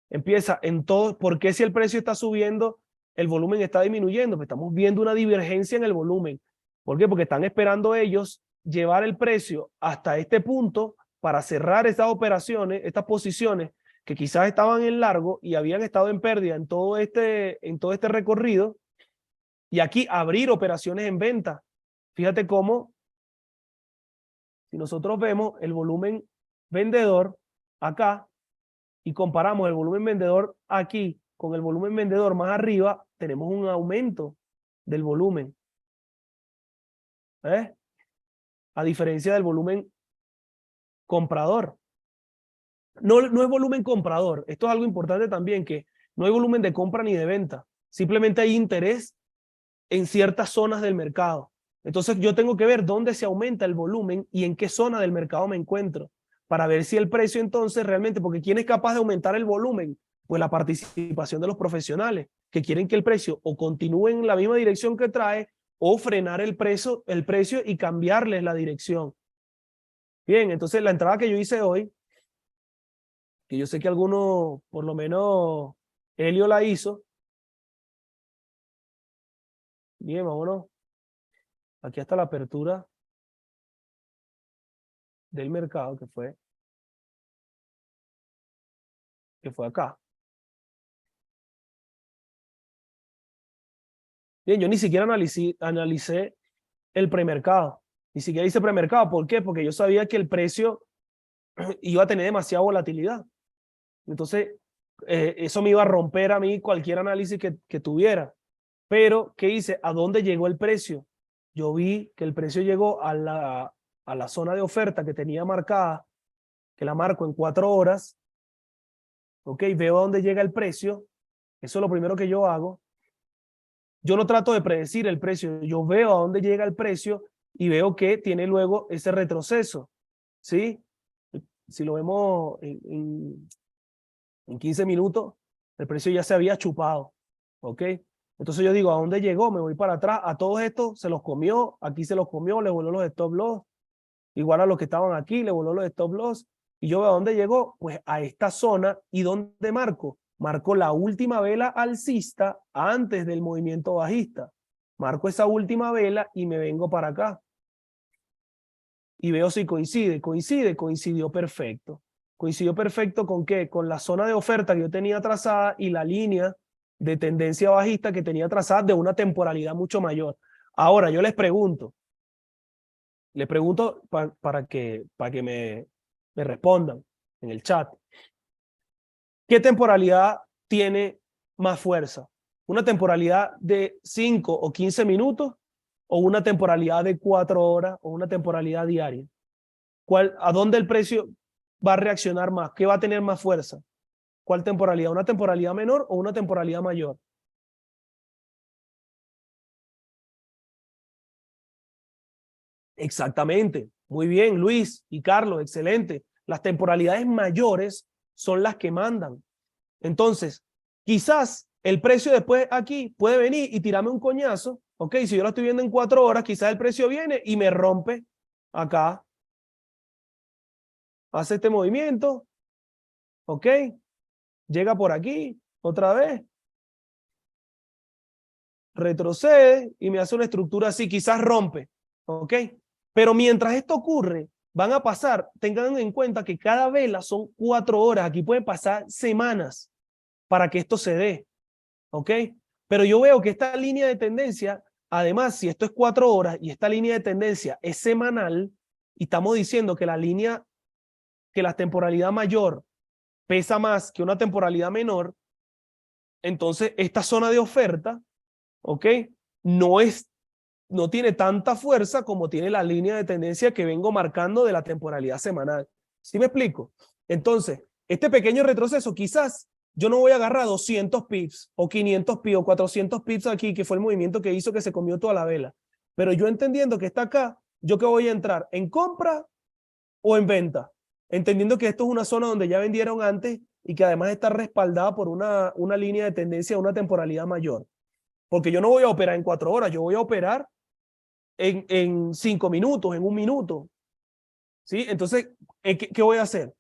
Speaker 1: empieza en todo. ¿Por qué si el precio está subiendo, el volumen está disminuyendo? Pues estamos viendo una divergencia en el volumen. ¿Por qué? Porque están esperando ellos llevar el precio hasta este punto para cerrar estas operaciones, estas posiciones que quizás estaban en largo y habían estado en pérdida en todo este recorrido, y aquí abrir operaciones en venta. Fíjate cómo, si nosotros vemos el volumen vendedor acá y comparamos el volumen vendedor aquí con el volumen vendedor más arriba, tenemos un aumento del volumen. ¿Eh? A diferencia del volumen comprador. No es volumen comprador. Esto es algo importante también, que no hay volumen de compra ni de venta. Simplemente hay interés en ciertas zonas del mercado. Entonces yo tengo que ver dónde se aumenta el volumen y en qué zona del mercado me encuentro para ver si el precio entonces realmente, porque ¿quién es capaz de aumentar el volumen? Pues la participación de los profesionales que quieren que el precio o continúe en la misma dirección que trae o frenar el precio y cambiarles la dirección. Bien, entonces la entrada que yo hice hoy, que yo sé que algunos, por lo menos Helio la hizo. Bien, vámonos. Aquí está la apertura del mercado que fue acá. Bien, yo ni siquiera analicé el premercado. Ni siquiera hice premercado. ¿Por qué? Porque yo sabía que el precio iba a tener demasiada volatilidad. Entonces, eso me iba a romper a mí cualquier análisis que tuviera. Pero, ¿qué hice? ¿A dónde llegó el precio? Yo vi que el precio llegó a la zona de oferta que tenía marcada, que la marco en 4 horas. Ok, veo a dónde llega el precio. Eso es lo primero que yo hago. Yo no trato de predecir el precio. Yo veo a dónde llega el precio y veo que tiene luego ese retroceso. ¿Sí? Si lo vemos en 15 minutos, el precio ya se había chupado. ¿Ok? Entonces yo digo, ¿a dónde llegó? Me voy para atrás. A todos estos se los comió. Aquí se los comió, le voló los stop loss. Igual a los que estaban aquí, le voló los stop loss. Y yo veo a dónde llegó. Pues a esta zona. ¿Y dónde marco? Marco la última vela alcista antes del movimiento bajista. Marco esa última vela y me vengo para acá. Y veo si coincide. Coincidió perfecto. ¿Coincidió perfecto con qué? Con la zona de oferta que yo tenía trazada y la línea de tendencia bajista que tenía trazada de una temporalidad mucho mayor. Ahora, yo les pregunto para que me respondan en el chat. ¿Qué temporalidad tiene más fuerza? ¿Una temporalidad de 5 o 15 minutos o una temporalidad de 4 horas o una temporalidad diaria? ¿A dónde el precio va a reaccionar más? ¿Qué va a tener más fuerza? ¿Cuál temporalidad? ¿Una temporalidad menor o una temporalidad mayor? Exactamente. Muy bien, Luis y Carlos, excelente. Las temporalidades mayores son las que mandan. Entonces, quizás el precio después aquí puede venir y tirarme un coñazo. Ok, si yo lo estoy viendo en 4 horas, quizás el precio viene y me rompe acá. Hace este movimiento. Ok. Llega por aquí otra vez. Retrocede y me hace una estructura así. Quizás rompe. Ok. Pero mientras esto ocurre, van a pasar, tengan en cuenta que cada vela son 4 horas. Aquí pueden pasar semanas para que esto se dé. ¿Ok? Pero yo veo que esta línea de tendencia, además, si esto es 4 horas y esta línea de tendencia es semanal, y estamos diciendo que la temporalidad mayor pesa más que una temporalidad menor, entonces esta zona de oferta, ¿ok? No tiene tanta fuerza como tiene la línea de tendencia que vengo marcando de la temporalidad semanal. ¿Sí me explico? Entonces, este pequeño retroceso quizás yo no voy a agarrar 200 pips o 500 pips o 400 pips aquí, que fue el movimiento que hizo que se comió toda la vela. Pero yo entendiendo que está acá, ¿yo qué voy a entrar? ¿En compra o en venta? Entendiendo que esto es una zona donde ya vendieron antes y que además está respaldada por una línea de tendencia de una temporalidad mayor. Porque yo no voy a operar en 4 horas, yo voy a operar en 5 minutos, en 1 minuto. ¿Sí? Entonces, ¿qué voy a hacer?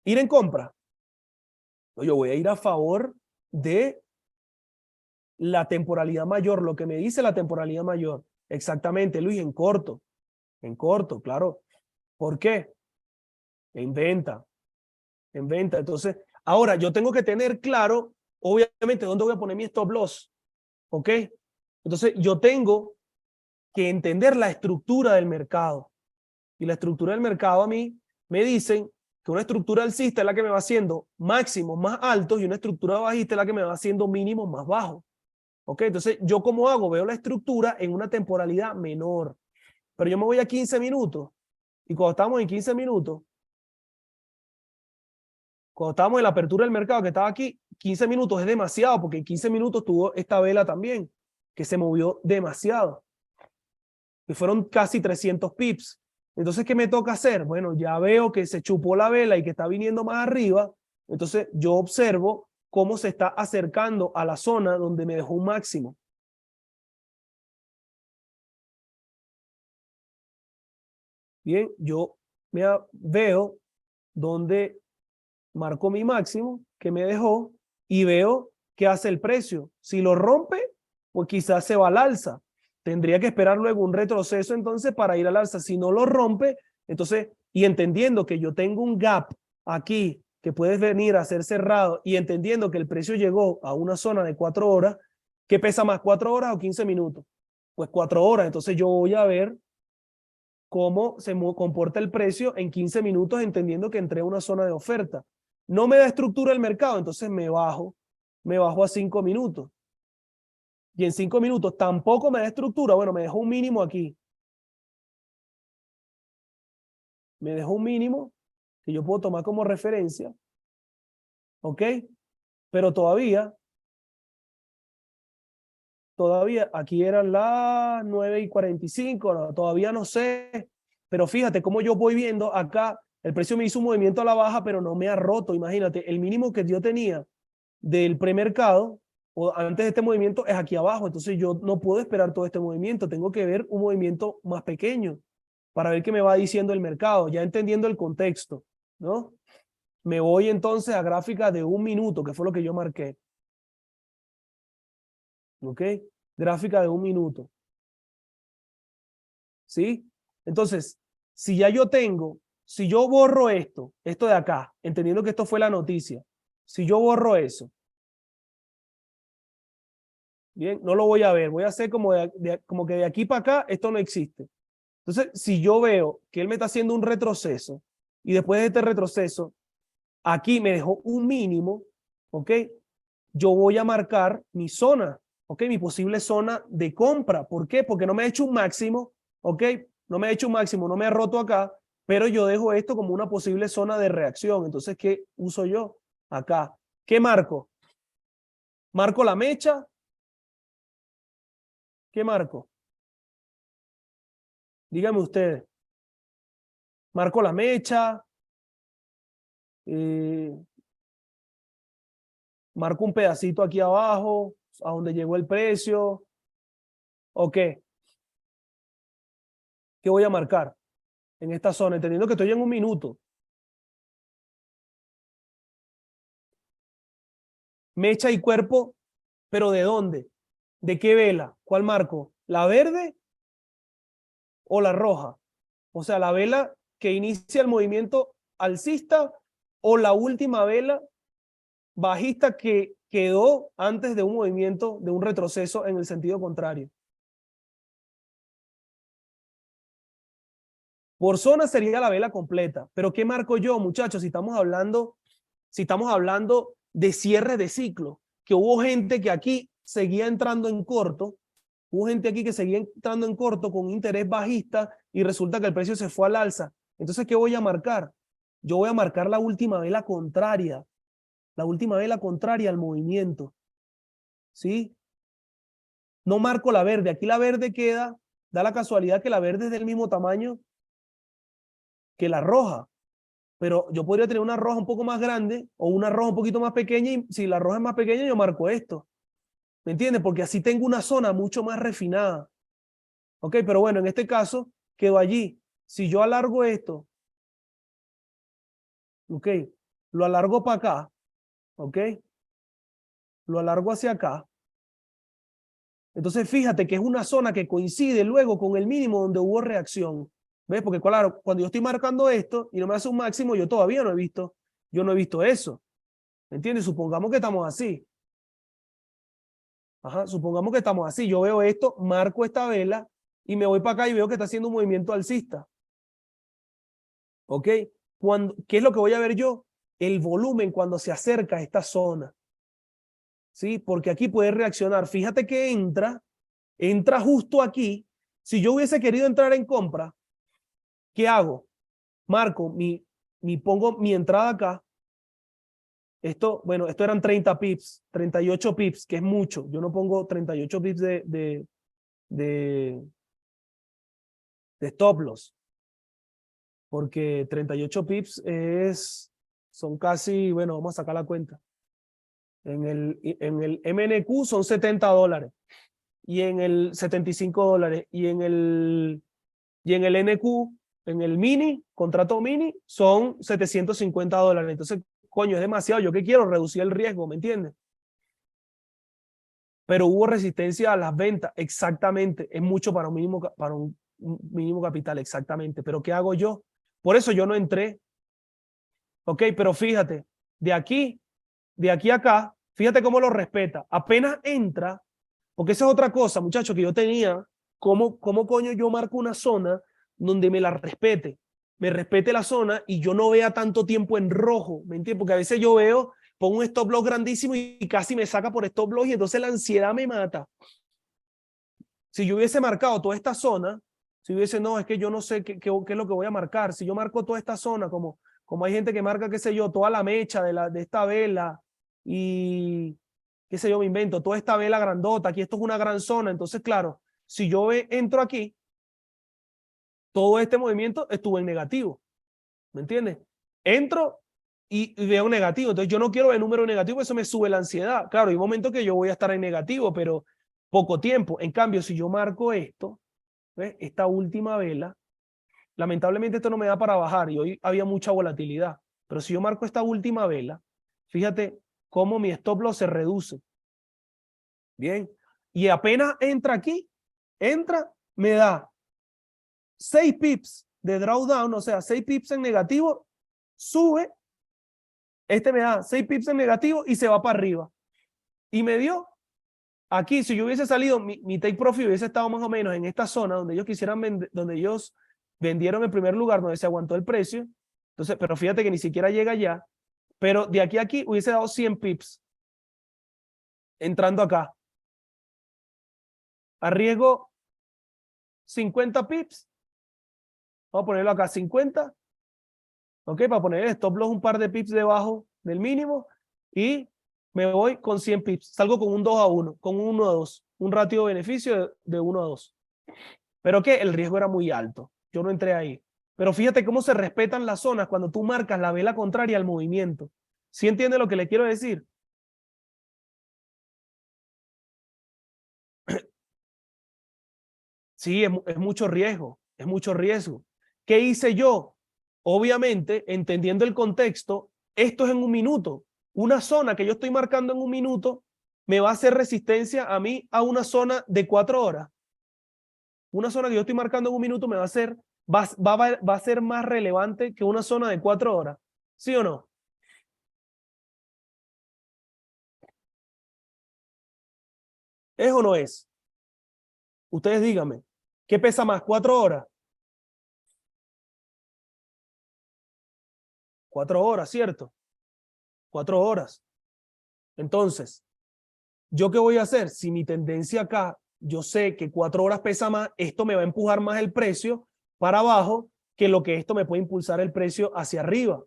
Speaker 1: ¿Ir en compra? Yo voy a ir a favor de la temporalidad mayor, lo que me dice la temporalidad mayor. Exactamente, Luis, en corto, claro. ¿Por qué? En venta. Entonces, ahora yo tengo que tener claro, obviamente, dónde voy a poner mi stop loss. ¿Ok? Entonces, yo tengo que entender la estructura del mercado. Y la estructura del mercado a mí me dicen que una estructura alcista es la que me va haciendo máximos más altos y una estructura bajista es la que me va haciendo mínimos más bajos. ¿Ok? Entonces, ¿yo cómo hago? Veo la estructura en una temporalidad menor. Pero yo me voy a 15 minutos y cuando estamos en 15 minutos, cuando estábamos en la apertura del mercado que estaba aquí, 15 minutos es demasiado porque en 15 minutos tuvo esta vela también que se movió demasiado. Y fueron casi 300 pips. Entonces, ¿qué me toca hacer? Bueno, ya veo que se chupó la vela y que está viniendo más arriba. Entonces yo observo cómo se está acercando a la zona donde me dejó un máximo. Bien, yo veo dónde marcó mi máximo que me dejó y veo qué hace el precio. Si lo rompe, pues quizás se va al alza. Tendría que esperar luego un retroceso entonces para ir al alza. Si no lo rompe, entonces, y entendiendo que yo tengo un gap aquí que puede venir a ser cerrado y entendiendo que el precio llegó a una zona de 4 horas, ¿qué pesa más, 4 horas o 15 minutos? Pues 4 horas. Entonces yo voy a ver cómo se comporta el precio en 15 minutos, entendiendo que entré a una zona de oferta. No me da estructura el mercado, entonces me bajo a 5 minutos. Y en 5 minutos tampoco me da estructura, bueno, me dejó un mínimo aquí. Me dejó un mínimo que yo puedo tomar como referencia, ¿ok? Pero todavía aquí eran las 9:45, no, todavía no sé, pero fíjate cómo yo voy viendo acá, el precio me hizo un movimiento a la baja, pero no me ha roto, imagínate, el mínimo que yo tenía del premercado o antes de este movimiento es aquí abajo, entonces yo no puedo esperar todo este movimiento, tengo que ver un movimiento más pequeño para ver qué me va diciendo el mercado, ya entendiendo el contexto, ¿no? Me voy entonces a gráfica de 1 minuto, que fue lo que yo marqué. ¿Ok? Gráfica de 1 minuto. ¿Sí? Entonces, si ya yo tengo, si yo borro esto de acá, entendiendo que esto fue la noticia, si yo borro eso, bien, no lo voy a ver, voy a hacer como, como que de aquí para acá esto no existe. Entonces, si yo veo que él me está haciendo un retroceso y después de este retroceso, aquí me dejó un mínimo, ¿ok? Yo voy a marcar mi zona, ¿ok? Mi posible zona de compra. ¿Por qué? Porque no me ha hecho un máximo, ¿ok? No me ha hecho un máximo, no me ha roto acá, pero yo dejo esto como una posible zona de reacción. Entonces, ¿qué uso yo? Acá. ¿Qué marco? ¿Marco la mecha? ¿Qué marco? Díganme ustedes. ¿Marco la mecha? Eh, ¿Marco un pedacito aquí abajo a donde llegó el precio? ¿O qué? ¿Qué voy a marcar en esta zona? Entendiendo que estoy en 1 minuto. Mecha y cuerpo, pero ¿de dónde? ¿De qué vela? ¿Cuál marco? ¿La verde o la roja? O sea, la vela que inicia el movimiento alcista o la última vela bajista que quedó antes de un movimiento, de un retroceso en el sentido contrario. Por zona sería la vela completa, pero ¿qué marco yo, muchachos? Si estamos hablando de cierre de ciclo, que hubo gente que aquí seguía entrando en corto, hubo gente aquí que seguía entrando en corto con interés bajista y resulta que el precio se fue al alza. Entonces, ¿qué voy a marcar? Yo voy a marcar la última vela contraria al movimiento, ¿sí? No marco la verde. Aquí la verde queda, da la casualidad que la verde es del mismo tamaño que la roja, pero yo podría tener una roja un poco más grande o una roja un poquito más pequeña y si la roja es más pequeña yo marco esto. ¿Me entiendes? Porque así tengo una zona mucho más refinada. ¿Ok? Pero bueno, en este caso quedó allí. Si yo alargo esto, ¿ok? Lo alargo para acá, ¿ok? Lo alargo hacia acá. Entonces fíjate que es una zona que coincide luego con el mínimo donde hubo reacción. ¿Ves? Porque claro, cuando yo estoy marcando esto y no me hace un máximo, yo todavía yo no he visto eso. ¿Me entiendes? Supongamos que estamos así. Ajá, supongamos que estamos así. Yo veo esto, marco esta vela y me voy para acá y veo que está haciendo un movimiento alcista. ¿Ok? ¿Qué es lo que voy a ver yo? El volumen cuando se acerca a esta zona. ¿Sí? Porque aquí puede reaccionar. Fíjate que entra justo aquí. Si yo hubiese querido entrar en compra, ¿qué hago? Marco, pongo mi entrada acá. Esto, bueno, esto eran 30 pips, 38 pips, que es mucho. Yo no pongo 38 pips de stop loss, porque 38 pips es son casi, bueno, vamos a sacar la cuenta. En el MNQ son $70 y en el $75 y en el NQ, en el mini, contrato mini, son $750. Entonces, coño, es demasiado. ¿Yo qué quiero? Reducir el riesgo, ¿me entiendes? Pero hubo resistencia a las ventas, exactamente. Es mucho para un mínimo capital, exactamente. Pero ¿qué hago yo? Por eso yo no entré. Ok, pero fíjate, de aquí a acá, fíjate cómo lo respeta. Apenas entra, porque esa es otra cosa, muchachos, que yo tenía, cómo coño yo marco una zona donde me la respete. Me respete la zona y yo no vea tanto tiempo en rojo, ¿me entiendes? Porque a veces yo veo, pongo un stop loss grandísimo y casi me saca por stop loss y entonces la ansiedad me mata. Si yo hubiese marcado toda esta zona, si hubiese, no, es que yo no sé qué es lo que voy a marcar. Si yo marco toda esta zona, como hay gente que marca, qué sé yo, toda la mecha de esta vela y, qué sé yo, me invento, toda esta vela grandota, aquí esto es una gran zona. Entonces, claro, si yo entro aquí, todo este movimiento estuvo en negativo. ¿Me entiendes? Entro y veo negativo. Entonces yo no quiero ver número negativo, eso me sube la ansiedad. Claro, hay momentos que yo voy a estar en negativo, pero poco tiempo. En cambio, si yo marco esto, ¿ves? Esta última vela, lamentablemente esto no me da para bajar y hoy había mucha volatilidad. Pero si yo marco esta última vela, fíjate cómo mi stop loss se reduce. Bien. Y apenas entra aquí, me da 6 pips de drawdown, o sea, 6 pips en negativo, sube, me da 6 pips en negativo y se va para arriba. Y me dio, aquí, si yo hubiese salido, mi take profit hubiese estado más o menos en esta zona donde ellos quisieran vender, donde ellos vendieron en primer lugar, donde se aguantó el precio. Entonces, pero fíjate que ni siquiera llega allá. Pero de aquí a aquí hubiese dado 100 pips entrando acá. Arriesgo 50 pips. Vamos a ponerlo acá, 50. ¿Ok? Para poner el stop loss un par de pips debajo del mínimo. Y me voy con 100 pips. Salgo con un 2-1, con un 1-2. Un ratio de beneficio de 1-2. Pero que el riesgo era muy alto. Yo no entré ahí. Pero fíjate cómo se respetan las zonas cuando tú marcas la vela contraria al movimiento. ¿Sí entiende lo que le quiero decir? Sí, es mucho riesgo. Es mucho riesgo. ¿Qué hice yo? Obviamente, entendiendo el contexto, esto es en un minuto. Una zona que yo estoy marcando en un minuto me va a hacer resistencia a mí a una zona de 4 horas. Una zona que yo estoy marcando en un minuto me va a ser más relevante que una zona de 4 horas. ¿Sí o no? ¿Es o no es? Ustedes díganme. ¿Qué pesa más? 4 horas. 4 horas, ¿cierto? 4 horas. Entonces, ¿yo qué voy a hacer? Si mi tendencia acá, yo sé que 4 horas pesa más, esto me va a empujar más el precio para abajo que lo que esto me puede impulsar el precio hacia arriba.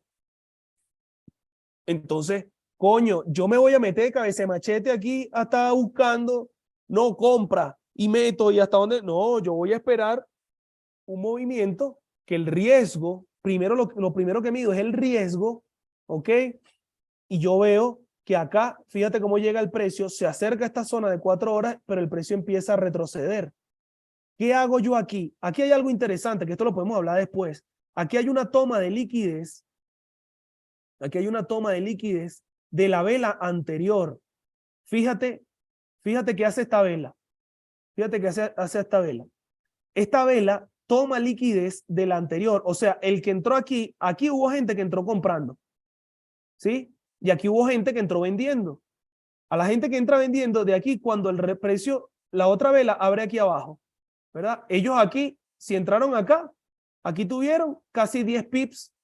Speaker 1: Entonces, coño, yo me voy a meter de cabeza de machete aquí hasta buscando, no compra y meto y hasta dónde. No, yo voy a esperar un movimiento que el riesgo, primero lo primero que mido es el riesgo, ¿ok? Y yo veo que acá, fíjate cómo llega el precio, se acerca a esta zona de 4 horas, pero el precio empieza a retroceder. ¿Qué hago yo aquí? Aquí hay algo interesante, que esto lo podemos hablar después. Aquí hay una toma de liquidez. Aquí hay una toma de liquidez de la vela anterior. Fíjate qué hace esta vela. Fíjate qué hace esta vela. Esta vela toma liquidez de la anterior. O sea, el que entró aquí hubo gente que entró comprando. ¿Sí? Y aquí hubo gente que entró vendiendo. A la gente que entra vendiendo, de aquí, cuando el precio, la otra vela abre aquí abajo, ¿verdad? Ellos aquí, si entraron acá, aquí tuvieron casi 10 pips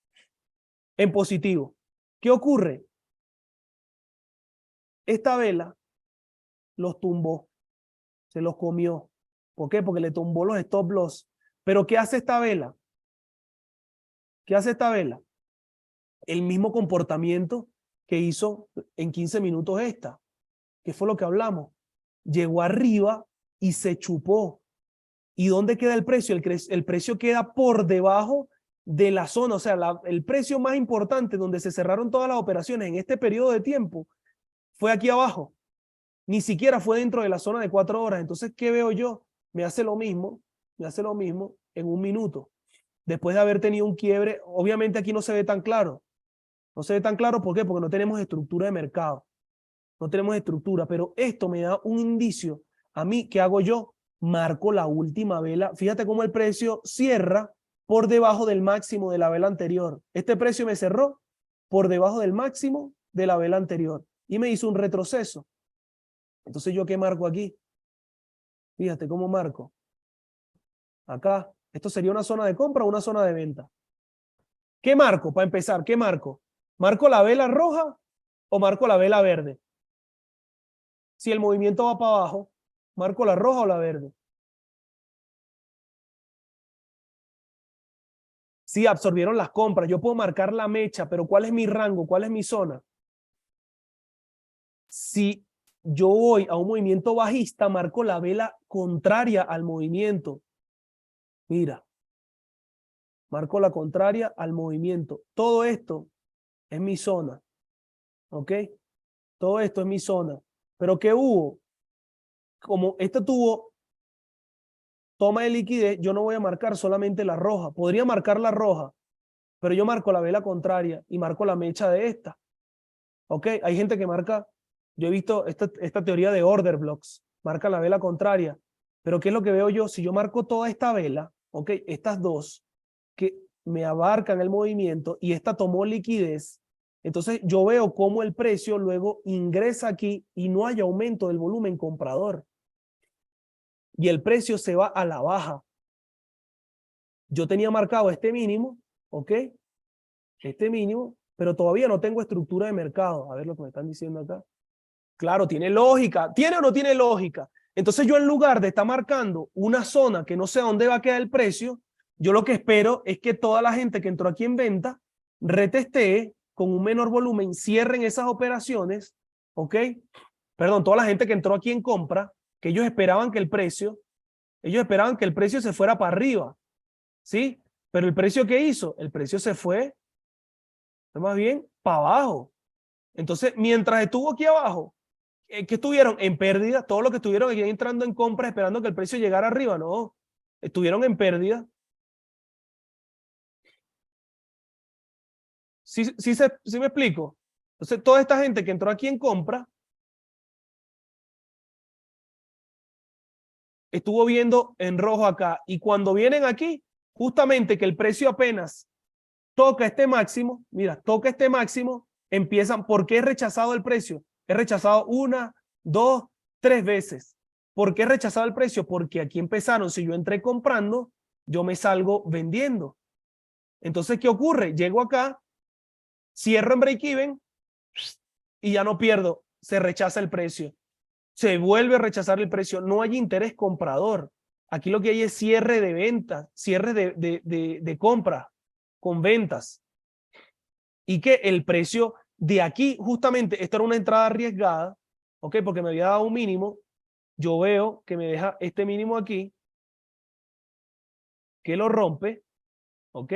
Speaker 1: en positivo. ¿Qué ocurre? Esta vela los tumbó, se los comió. ¿Por qué? Porque le tumbó los stop loss. Pero ¿qué hace esta vela? ¿Qué hace esta vela? El mismo comportamiento que hizo en 15 minutos esta. ¿Qué fue lo que hablamos? Llegó arriba y se chupó. ¿Y dónde queda el precio? El precio queda por debajo de la zona, o sea, el precio más importante donde se cerraron todas las operaciones en este periodo de tiempo fue aquí abajo. Ni siquiera fue dentro de la zona de 4 horas. Entonces, ¿qué veo yo? Me hace lo mismo en un minuto. Después de haber tenido un quiebre, obviamente aquí no se ve tan claro. No se ve tan claro, ¿por qué? Porque no tenemos estructura de mercado. No tenemos estructura, pero esto me da un indicio. A mí, ¿qué hago yo? Marco la última vela. Fíjate cómo el precio cierra por debajo del máximo de la vela anterior. Este precio me cerró por debajo del máximo de la vela anterior y me hizo un retroceso. Entonces, ¿yo qué marco aquí? Fíjate cómo marco. Acá, esto sería una zona de compra o una zona de venta. ¿Qué marco? Para empezar, ¿qué marco? ¿Marco la vela roja o marco la vela verde? Si el movimiento va para abajo, ¿marco la roja o la verde? Sí, absorbieron las compras. Yo puedo marcar la mecha, pero ¿cuál es mi rango? ¿Cuál es mi zona? Si yo voy a un movimiento bajista, marco la vela contraria al movimiento. Mira, marco la contraria al movimiento. Todo esto es mi zona. ¿Ok? Todo esto es mi zona. Pero ¿qué hubo? Como este tuvo toma de liquidez, yo no voy a marcar solamente la roja. Podría marcar la roja, pero yo marco la vela contraria y marco la mecha de esta. ¿Ok? Hay gente que marca, yo he visto esta teoría de order blocks, marca la vela contraria. Pero ¿qué es lo que veo yo? Si yo marco toda esta vela, ¿ok? Estas dos que me abarcan el movimiento y esta tomó liquidez, entonces yo veo cómo el precio luego ingresa aquí y no hay aumento del volumen comprador. Y el precio se va a la baja. Yo tenía marcado este mínimo, ¿ok? Este mínimo, pero todavía no tengo estructura de mercado. A ver lo que me están diciendo acá. Claro, tiene lógica. ¿Tiene o no tiene lógica? Entonces yo en lugar de estar marcando una zona que no sé dónde va a quedar el precio, yo lo que espero es que toda la gente que entró aquí en venta retestee con un menor volumen, cierren esas operaciones, ¿ok? Perdón, toda la gente que entró aquí en compra, que ellos esperaban que el precio se fuera para arriba, ¿sí? Pero el precio que hizo, el precio se fue más bien para abajo. Entonces, mientras estuvo aquí abajo, que estuvieron en pérdida, todos los que estuvieron aquí entrando en compra esperando que el precio llegara arriba, no, estuvieron en pérdida. ¿Sí me explico? Entonces, toda esta gente que entró aquí en compra estuvo viendo en rojo acá y cuando vienen aquí, justamente que el precio apenas toca este máximo, mira, toca este máximo, empiezan, ¿por qué es rechazado el precio? Es rechazado 1, 2, 3 veces. ¿Por qué es rechazado el precio? Porque aquí empezaron, si yo entré comprando, yo me salgo vendiendo. Entonces, ¿qué ocurre? Llego acá, cierro en break-even y ya no pierdo, se rechaza el precio. Se vuelve a rechazar el precio, no hay interés comprador. Aquí lo que hay es cierre de ventas, cierre de compra con ventas. Y que el precio de aquí, justamente, esta era una entrada arriesgada, ¿ok? Porque me había dado un mínimo, yo veo que me deja este mínimo aquí, que lo rompe, ¿ok?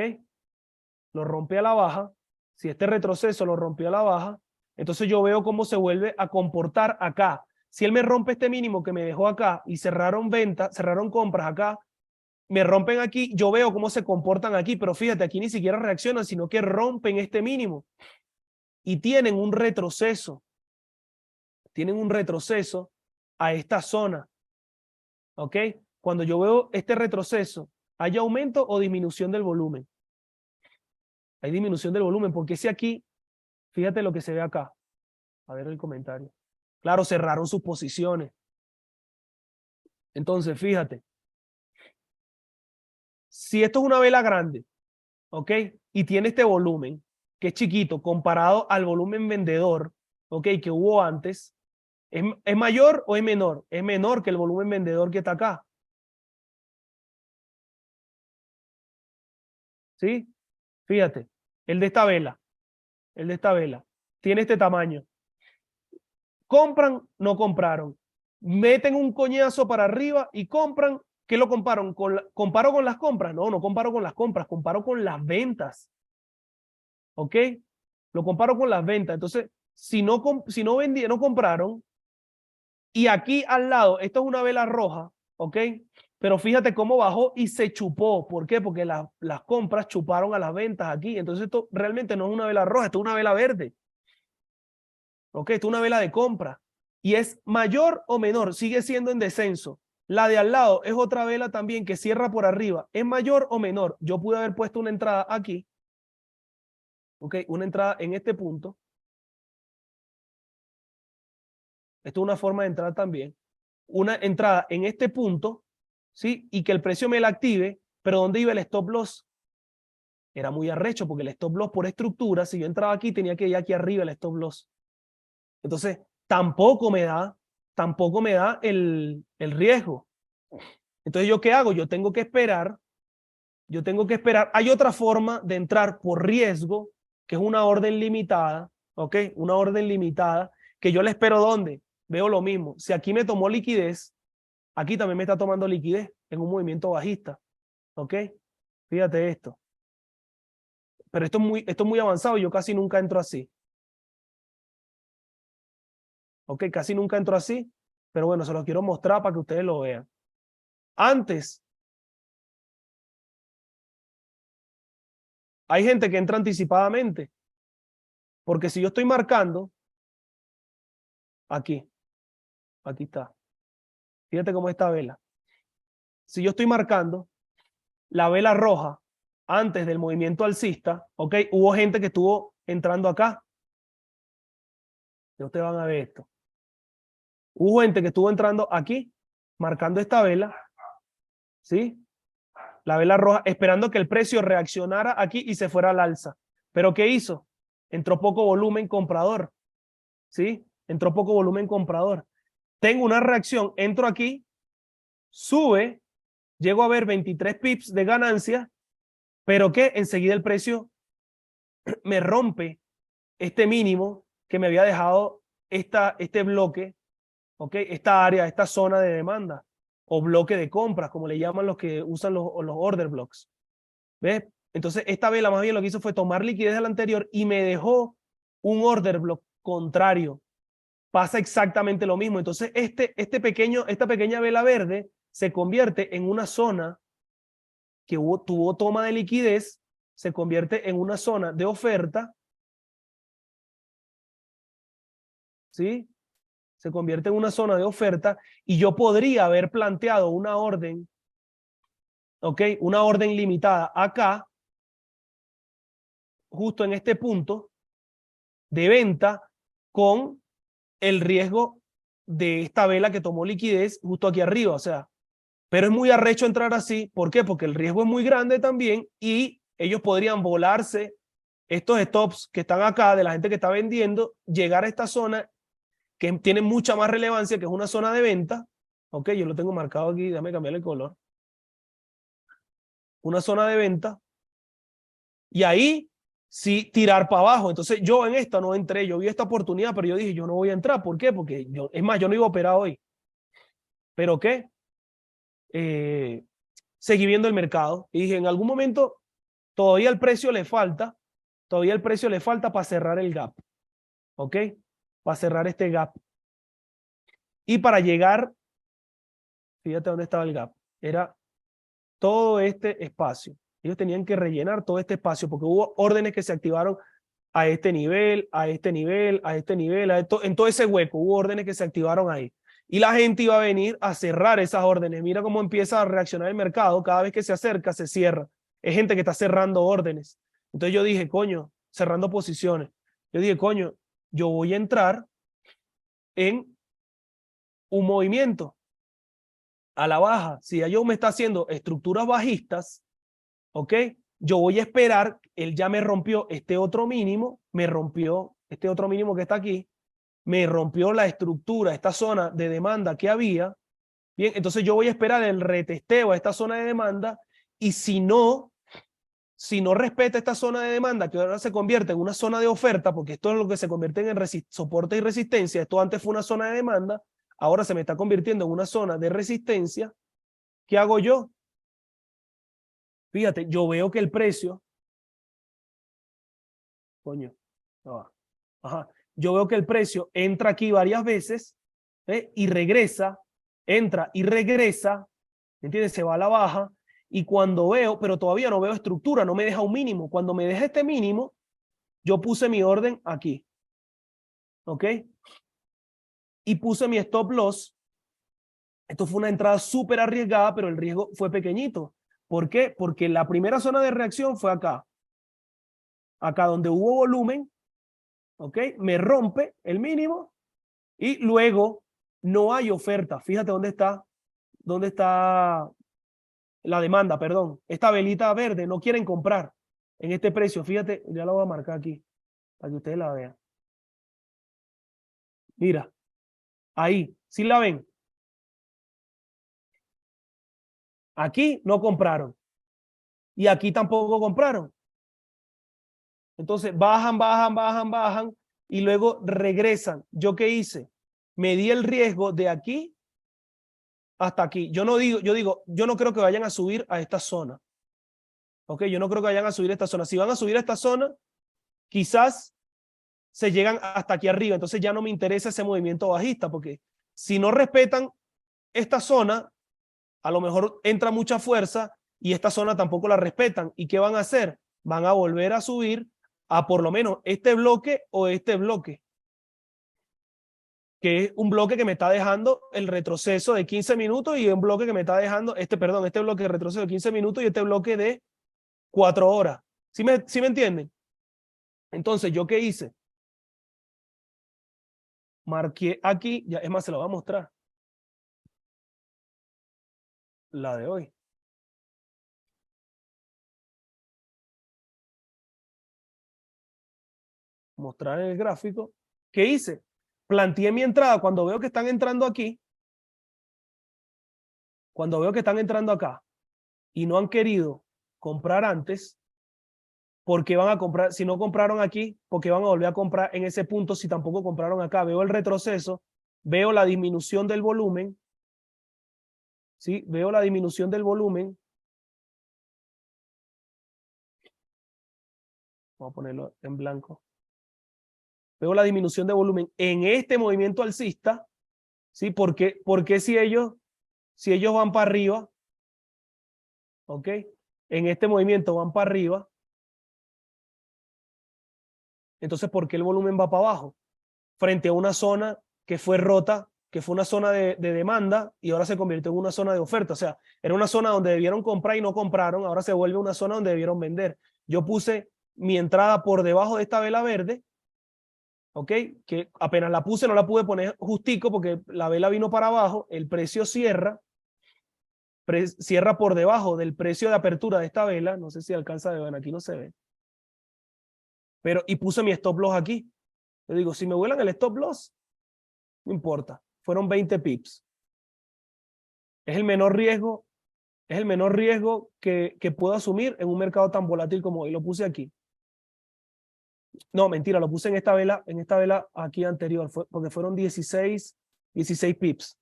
Speaker 1: Lo rompe a la baja. Si este retroceso lo rompió a la baja, entonces yo veo cómo se vuelve a comportar acá. Si él me rompe este mínimo que me dejó acá y cerraron ventas, cerraron compras acá, me rompen aquí, yo veo cómo se comportan aquí, pero fíjate, aquí ni siquiera reaccionan, sino que rompen este mínimo y tienen un retroceso a esta zona, ¿ok? Cuando yo veo este retroceso, ¿hay aumento o disminución del volumen? Hay disminución del volumen, porque si aquí, fíjate lo que se ve acá, a ver el comentario. Claro, cerraron sus posiciones. Entonces, fíjate, si esto es una vela grande, ¿ok? Y tiene este volumen, que es chiquito, comparado al volumen vendedor, ¿ok? Que hubo antes, ¿es mayor o es menor? Es menor que el volumen vendedor que está acá. ¿Sí? Fíjate, el de esta vela, tiene este tamaño. Compran, no compraron. Meten un coñazo para arriba y compran, ¿Qué lo comparo? ¿Comparo con las compras? No, no comparo con las compras, comparo con las ventas. ¿Ok? Lo comparo con las ventas. Entonces, si no vendieron, no compraron, y aquí al lado, esto es una vela roja, ¿ok? Pero fíjate cómo bajó y se chupó. ¿Por qué? Porque las compras chuparon a las ventas aquí. Entonces esto realmente no es una vela roja, esto es una vela verde. ¿Ok? Esto es una vela de compra. Y es mayor o menor, sigue siendo en descenso. La de al lado es otra vela también que cierra por arriba. ¿Es mayor o menor? Yo pude haber puesto una entrada aquí. ¿Ok? Una entrada en este punto. Esto es una forma de entrar también. Una entrada en este punto, ¿sí? Y que el precio me la active, pero ¿dónde iba el stop loss? Era muy arrecho porque el stop loss por estructura, si yo entraba aquí, tenía que ir aquí arriba el stop loss. Entonces, tampoco me da el riesgo. Entonces, ¿yo qué hago? Yo tengo que esperar. Hay otra forma de entrar por riesgo, que es una orden limitada, ¿ok? Una orden limitada, que yo le espero ¿dónde? Veo lo mismo. Si aquí me tomó liquidez, aquí también me está tomando liquidez en un movimiento bajista, ¿ok? Fíjate esto. Pero esto es muy avanzado y yo casi nunca entro así. ¿Ok? Casi nunca entro así, pero bueno, se los quiero mostrar para que ustedes lo vean. Antes, hay gente que entra anticipadamente, porque si yo estoy marcando, aquí está. Fíjate cómo esta vela. Si yo estoy marcando la vela roja antes del movimiento alcista, ¿ok? Hubo gente que estuvo entrando acá. Y ustedes van a ver esto. Hubo gente que estuvo entrando aquí, marcando esta vela, ¿sí? La vela roja, esperando que el precio reaccionara aquí y se fuera al alza. ¿Pero qué hizo? Entró poco volumen comprador, ¿sí? Entró poco volumen comprador. Tengo una reacción, entro aquí, sube, llego a ver 23 pips de ganancia, pero que enseguida el precio me rompe este mínimo que me había dejado este bloque, ¿ok? Esta área, esta zona de demanda o bloque de compras, como le llaman los que usan los order blocks. ¿Ves? Entonces, esta vela más bien lo que hizo fue tomar liquidez del anterior y me dejó un order block contrario. Pasa exactamente lo mismo. Entonces, esta pequeña vela verde se convierte en una zona que tuvo toma de liquidez, se convierte en una zona de oferta, ¿sí? Se convierte en una zona de oferta y yo podría haber planteado una orden, ¿ok? Una orden limitada acá, justo en este punto de venta, con el riesgo de esta vela que tomó liquidez justo aquí arriba, o sea, pero es muy arrecho entrar así. ¿Por qué? Porque el riesgo es muy grande también y ellos podrían volarse estos stops que están acá de la gente que está vendiendo, llegar a esta zona que tiene mucha más relevancia, que es una zona de venta. Ok, yo lo tengo marcado aquí, déjame cambiar el color. Una zona de venta. Y ahí sí tirar para abajo. Entonces yo en esta no entré, yo vi esta oportunidad, pero yo dije, yo no voy a entrar. ¿Por qué? Porque es más, yo no iba a operar hoy. ¿Pero qué? Seguí viendo el mercado y dije, en algún momento todavía el precio le falta, para cerrar el gap. ¿Ok? Para cerrar este gap. Y para llegar, fíjate dónde estaba el gap. Era todo este espacio. Ellos tenían que rellenar todo este espacio porque hubo órdenes que se activaron a este nivel, a este nivel, a este nivel, en todo ese hueco. Hubo órdenes que se activaron ahí. Y la gente iba a venir a cerrar esas órdenes. Mira cómo empieza a reaccionar el mercado. Cada vez que se acerca, se cierra. Es gente que está cerrando órdenes. Entonces yo dije, coño, cerrando posiciones. Yo dije, coño, yo voy a entrar en un movimiento a la baja. Si ya yo me está haciendo estructuras bajistas, ¿ok? Yo voy a esperar, él ya me rompió este otro mínimo, me rompió este otro mínimo que está aquí, me rompió la estructura, esta zona de demanda que había. Bien, entonces yo voy a esperar el retesteo a esta zona de demanda y si no respeta esta zona de demanda, que ahora se convierte en una zona de oferta, porque esto es lo que se convierte en soporte y resistencia, esto antes fue una zona de demanda, ahora se me está convirtiendo en una zona de resistencia, ¿qué hago yo? Fíjate, yo veo que el precio, coño, no va. Ajá, yo veo que el precio entra aquí varias veces y regresa, entra y regresa, ¿entiendes? Se va a la baja y cuando veo, pero todavía no veo estructura, no me deja un mínimo. Cuando me deja este mínimo, yo puse mi orden aquí, ¿ok? Y puse mi stop loss. Esto fue una entrada súper arriesgada, pero el riesgo fue pequeñito. ¿Por qué? Porque la primera zona de reacción fue acá. Acá donde hubo volumen, ¿ok? Me rompe el mínimo y luego no hay oferta. Fíjate dónde está la demanda, perdón. Esta velita verde no quieren comprar en este precio. Fíjate, ya la voy a marcar aquí para que ustedes la vean. Mira, ahí, ¿sí la ven? Aquí no compraron y aquí tampoco compraron. Entonces bajan, bajan, bajan, bajan y luego regresan. ¿Yo qué hice? Me di el riesgo de aquí hasta aquí. Yo no creo que vayan a subir a esta zona. ¿Ok? Yo no creo que vayan a subir a esta zona. Si van a subir a esta zona, quizás se llegan hasta aquí arriba. Entonces ya no me interesa ese movimiento bajista porque si no respetan esta zona, a lo mejor entra mucha fuerza y esta zona tampoco la respetan. ¿Y qué van a hacer? Van a volver a subir a por lo menos este bloque o este bloque, que es un bloque que me está dejando el retroceso de 15 minutos y un bloque que me está dejando, este bloque de retroceso de 15 minutos y este bloque de 4 horas. ¿Sí me entienden? Entonces, ¿yo qué hice? Marqué aquí, ya, es más, se lo voy a mostrar. La de hoy. Mostrar en el gráfico. ¿Qué hice? Planteé mi entrada cuando veo que están entrando aquí. Cuando veo que están entrando acá y no han querido comprar antes, ¿por qué van a comprar? Si no compraron aquí, ¿por qué van a volver a comprar en ese punto si tampoco compraron acá? Veo el retroceso, veo la disminución del volumen, ¿sí? Veo la disminución del volumen. Vamos a ponerlo en blanco. Veo la disminución de volumen en este movimiento alcista, ¿sí? Porque si ellos van para arriba, ¿ok? En este movimiento van para arriba, entonces ¿por qué el volumen va para abajo? Frente a una zona que fue rota, que fue una zona de demanda y ahora se convirtió en una zona de oferta. O sea, era una zona donde debieron comprar y no compraron, ahora se vuelve una zona donde debieron vender. Yo puse mi entrada por debajo de esta vela verde, ¿ok? Que apenas la puse no la pude poner justico porque la vela vino para abajo, el precio cierra por debajo del precio de apertura de esta vela, no sé si alcanza a ver, aquí no se ve, pero y puse mi stop loss aquí. Yo digo, si me vuelan el stop loss, no importa, fueron 20 pips. Es el menor riesgo, que puedo asumir en un mercado tan volátil como hoy. Lo puse aquí. No, mentira, lo puse en esta vela aquí anterior, porque fueron 16 pips.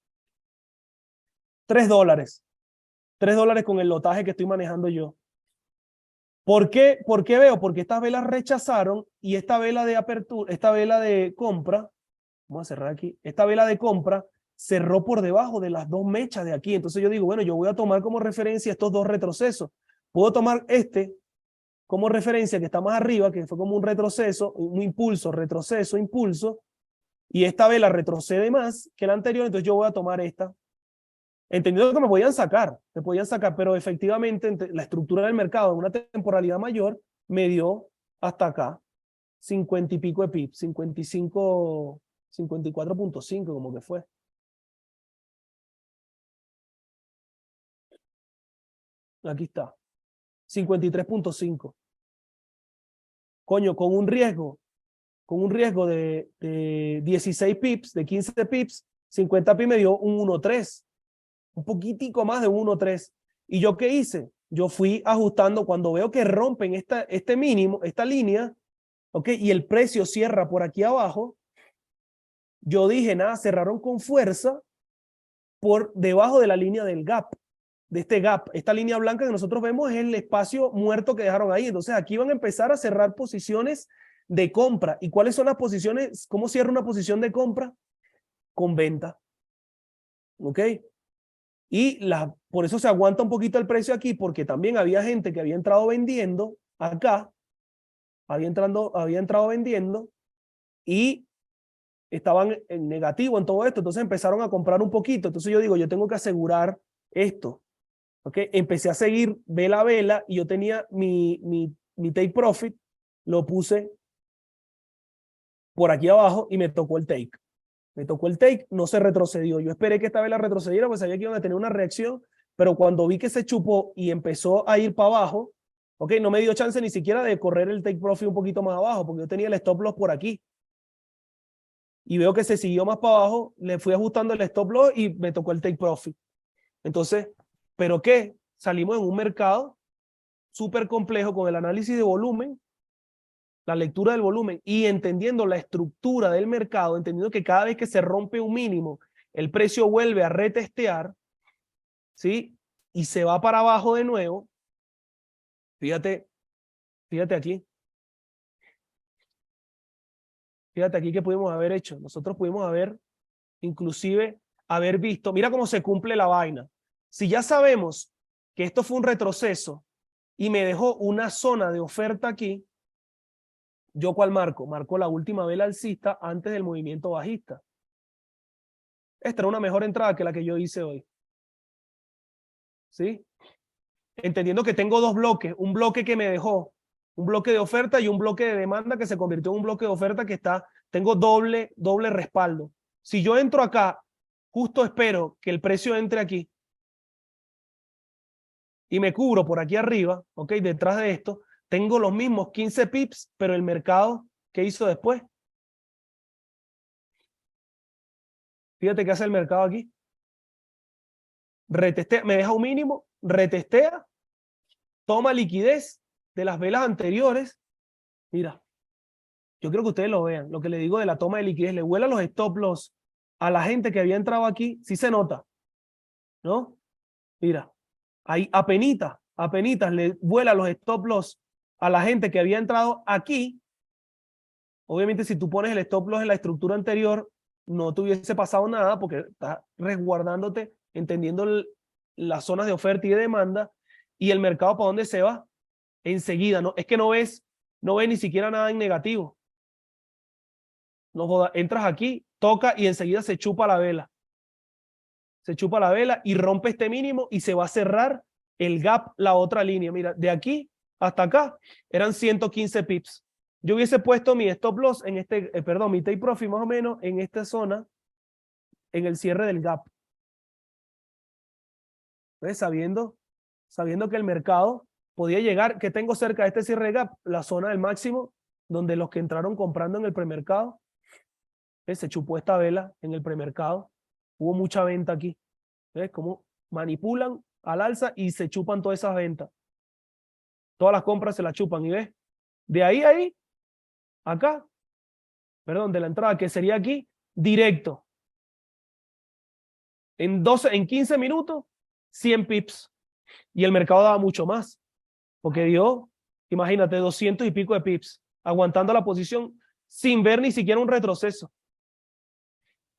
Speaker 1: $3. $3 con el lotaje que estoy manejando yo. ¿Por qué veo? Porque estas velas rechazaron y esta vela de apertura, esta vela de compra, vamos a cerrar aquí, esta vela de compra cerró por debajo de las dos mechas de aquí. Entonces yo digo, bueno, yo voy a tomar como referencia estos dos retrocesos. Puedo tomar este como referencia que está más arriba, que fue como un retroceso, un impulso, retroceso, impulso, y esta vela retrocede más que la anterior, entonces yo voy a tomar esta. Entendiendo que me podían sacar, pero efectivamente la estructura del mercado en una temporalidad mayor me dio hasta acá 50 y pico de pips, 55, 54.5 como que fue. Aquí está, 53.5. Coño, con un riesgo de 16 pips, de 15 pips, 50 pips me dio un 1.3. Un poquitico más de 1.3. ¿Y yo qué hice? Yo fui ajustando cuando veo que rompen este mínimo, esta línea, ¿ok? Y el precio cierra por aquí abajo. Yo dije, nada, cerraron con fuerza por debajo de la línea del gap. de este gap. Esta línea blanca que nosotros vemos es el espacio muerto que dejaron ahí. Entonces aquí van a empezar a cerrar posiciones de compra. ¿Y cuáles son las posiciones? ¿Cómo cierra una posición de compra? Con venta. ¿Ok? Y por eso se aguanta un poquito el precio aquí, porque también había gente que había entrado vendiendo acá, había entrado vendiendo y estaban en negativo en todo esto. Entonces empezaron a comprar un poquito. Entonces yo digo, yo tengo que asegurar esto. ¿Ok? Empecé a seguir vela a vela y yo tenía mi take profit, lo puse por aquí abajo y me tocó el take. Me tocó el take, no se retrocedió. Yo esperé que esta vela retrocediera, pues sabía que iban a tener una reacción, pero cuando vi que se chupó y empezó a ir para abajo, ok, no me dio chance ni siquiera de correr el take profit un poquito más abajo, porque yo tenía el stop loss por aquí. Y veo que se siguió más para abajo, le fui ajustando el stop loss y me tocó el take profit. Entonces, ¿pero qué? Salimos en un mercado súper complejo con el análisis de volumen, la lectura del volumen y entendiendo la estructura del mercado, entendiendo que cada vez que se rompe un mínimo, el precio vuelve a retestear, ¿sí? Y se va para abajo de nuevo. Fíjate aquí. Fíjate aquí que pudimos haber hecho. Nosotros pudimos haber, inclusive, haber visto, mira cómo se cumple la vaina. Si ya sabemos que esto fue un retroceso y me dejó una zona de oferta aquí, ¿yo cuál marco? Marco la última vela alcista antes del movimiento bajista. Esta era una mejor entrada que la que yo hice hoy. ¿Sí? Entendiendo que tengo dos bloques, un bloque que me dejó un bloque de oferta y un bloque de demanda que se convirtió en un bloque de oferta que tengo doble respaldo. Si yo entro acá, justo espero que el precio entre aquí y me cubro por aquí arriba, ¿ok? Detrás de esto, tengo los mismos 15 pips, pero el mercado, ¿qué hizo después? Fíjate qué hace el mercado aquí. Retestea, me deja un mínimo, retestea, toma liquidez de las velas anteriores. Mira, yo quiero que ustedes lo vean, lo que le digo de la toma de liquidez, le vuela los stop loss a la gente que había entrado aquí, sí se nota, ¿no? Mira, ahí apenitas le vuela los stop loss a la gente que había entrado aquí. Obviamente si tú pones el stop loss en la estructura anterior, no te hubiese pasado nada porque estás resguardándote, entendiendo las zonas de oferta y de demanda y el mercado para dónde se va enseguida, ¿no? Es que no ves ni siquiera nada en negativo. No jodas, entras aquí, toca y enseguida se chupa la vela. Se chupa la vela y rompe este mínimo y se va a cerrar el gap, la otra línea. Mira, de aquí hasta acá eran 115 pips. Yo hubiese puesto mi stop loss en mi take profit más o menos en esta zona, en el cierre del gap. ¿Ves? Sabiendo que el mercado podía llegar, que tengo cerca de este cierre de gap, la zona del máximo, donde los que entraron comprando en el premercado, se chupó esta vela en el premercado. Hubo mucha venta aquí. ¿Ves? Cómo manipulan al alza y se chupan todas esas ventas. Todas las compras se las chupan. Y ves, de ahí, acá, perdón, de la entrada que sería aquí, directo. En 15 minutos, 100 pips. Y el mercado daba mucho más. Porque dio, imagínate, 200 y pico de pips. Aguantando la posición sin ver ni siquiera un retroceso.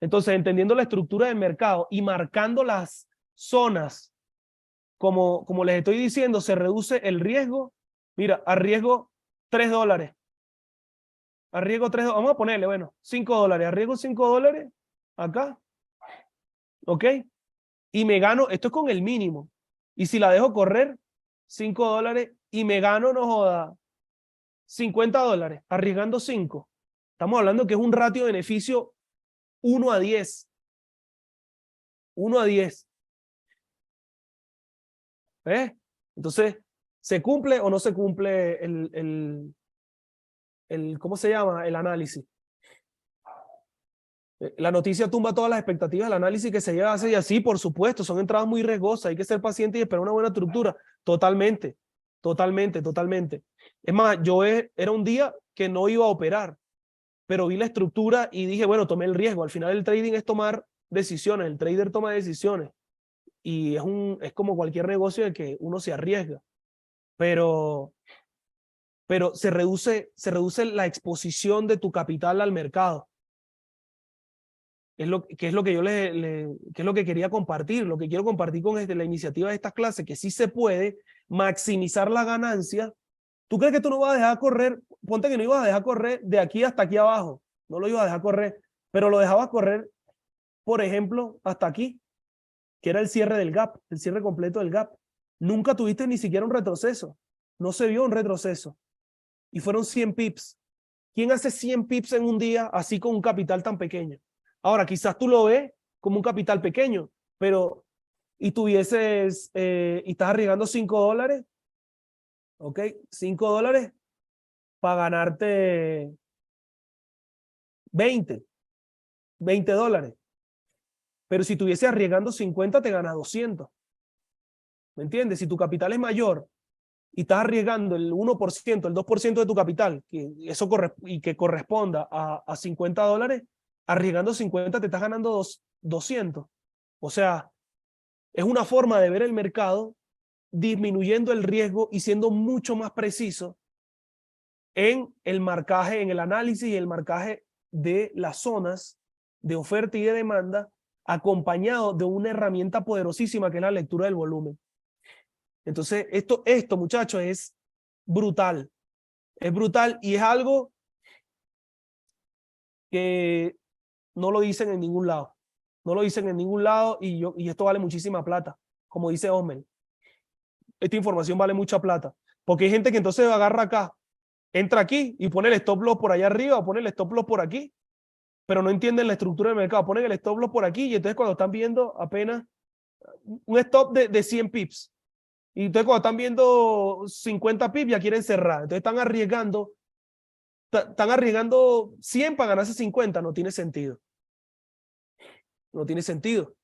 Speaker 1: Entonces, entendiendo la estructura del mercado y marcando las zonas, como les estoy diciendo, se reduce el riesgo. Mira, arriesgo $3. Arriesgo $3. Vamos a ponerle, bueno, $5. Arriesgo $5 acá. ¿Ok? Y me gano, esto es con el mínimo. Y si la dejo correr, $5 y me gano, no joda, $50, arriesgando 5. Estamos hablando que es un ratio de beneficio 1 a 10. 1 a 10. ¿Ves? Entonces, ¿se cumple o no se cumple ¿cómo se llama? El análisis. La noticia tumba todas las expectativas del análisis que se lleva hace y así, por supuesto, son entradas muy riesgosas, hay que ser paciente y esperar una buena estructura. Totalmente. Es más, era un día que no iba a operar, pero vi la estructura y dije, bueno, tomé el riesgo. Al final el trading es tomar decisiones, el trader toma decisiones. y es como cualquier negocio de que uno se arriesga, pero se reduce la exposición de tu capital al mercado. Que es lo que yo que es lo que quería compartir, lo que quiero compartir con la iniciativa de estas clases, que sí se puede maximizar la ganancia. ¿Tú crees que tú no vas a dejar correr? Ponte que no ibas a dejar correr de aquí hasta aquí abajo, no lo ibas a dejar correr, pero lo dejabas correr, por ejemplo, hasta aquí, que era el cierre del gap, el cierre completo del gap. Nunca tuviste ni siquiera un retroceso, no se vio un retroceso, y fueron 100 pips. ¿Quién hace 100 pips en un día así con un capital tan pequeño? Ahora, quizás tú lo ves como un capital pequeño, pero y tuvieses, y estás arriesgando $5, ¿ok? $5 para ganarte $20. Pero si estuviese arriesgando 50, te ganas 200. ¿Me entiendes? Si tu capital es mayor y estás arriesgando el 1%, el 2% de tu capital, y que corresponda a $50, arriesgando 50 te estás ganando 200. O sea, es una forma de ver el mercado disminuyendo el riesgo y siendo mucho más preciso en el marcaje, en el análisis y el marcaje de las zonas de oferta y de demanda, acompañado de una herramienta poderosísima que es la lectura del volumen. Entonces, esto muchachos, es brutal. Es brutal y es algo que no lo dicen en ningún lado. No lo dicen en ningún lado y esto vale muchísima plata. Como dice Osmel, esta información vale mucha plata. Porque hay gente que entonces agarra acá, entra aquí y pone el stop loss por allá arriba o pone el stop loss por aquí, pero no entienden la estructura del mercado. Ponen el stop loss por aquí y entonces cuando están viendo apenas un stop de 100 pips, y entonces cuando están viendo 50 pips ya quieren cerrar. Entonces están arriesgando 100 para ganarse 50. No tiene sentido. No tiene sentido.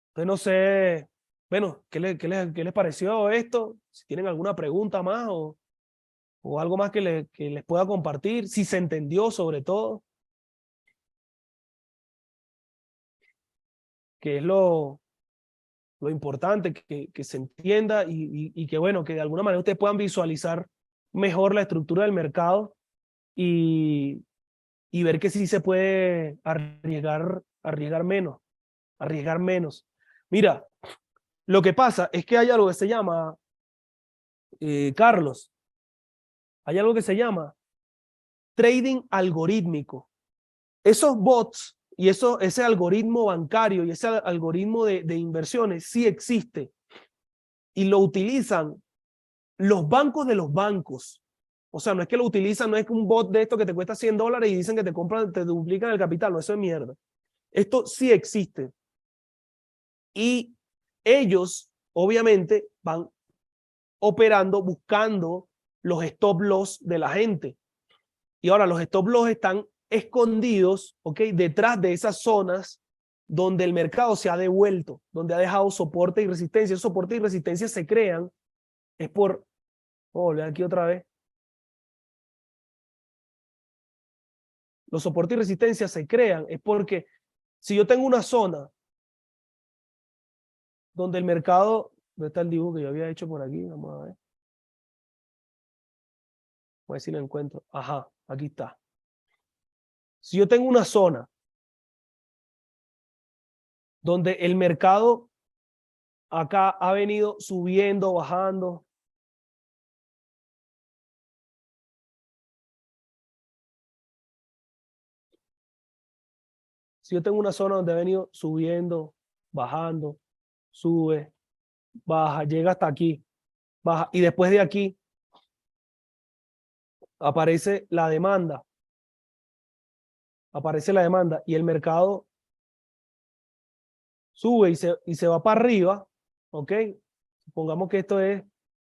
Speaker 1: Entonces no sé, bueno, ¿qué les pareció esto? Si tienen alguna pregunta más o algo más que les pueda compartir, si se entendió sobre todo, que es lo importante, que se entienda y que bueno, que de alguna manera ustedes puedan visualizar mejor la estructura del mercado y ver que sí se puede arriesgar menos. Mira, lo que pasa es que hay algo que se llama, Carlos, hay algo que se llama trading algorítmico. Esos bots y ese algoritmo bancario y ese algoritmo de inversiones sí existe y lo utilizan los bancos de los bancos. O sea, no es que lo utilizan, no es que un bot de esto que te cuesta $100 y dicen que te compran, te duplican el capital. No, eso es mierda. Esto sí existe. Y ellos, obviamente, van operando, buscando los stop loss de la gente. Y ahora los stop loss están escondidos, ¿ok? Detrás de esas zonas donde el mercado se ha devuelto, donde ha dejado soporte y resistencia. Esos soporte y resistencia se crean, es por, voy a volver aquí otra vez. Los soportes y resistencia se crean, es porque si yo tengo una zona donde el mercado, ¿dónde está el dibujo que yo había hecho por aquí? Vamos a ver. Voy a ver si lo encuentro. Ajá, aquí está. Si yo tengo una zona donde el mercado acá ha venido subiendo, bajando, si yo tengo una zona donde ha venido subiendo, bajando, sube, baja, llega hasta aquí, baja, y después de aquí aparece la demanda, y el mercado sube y se va para arriba, ¿ok? Supongamos que esto es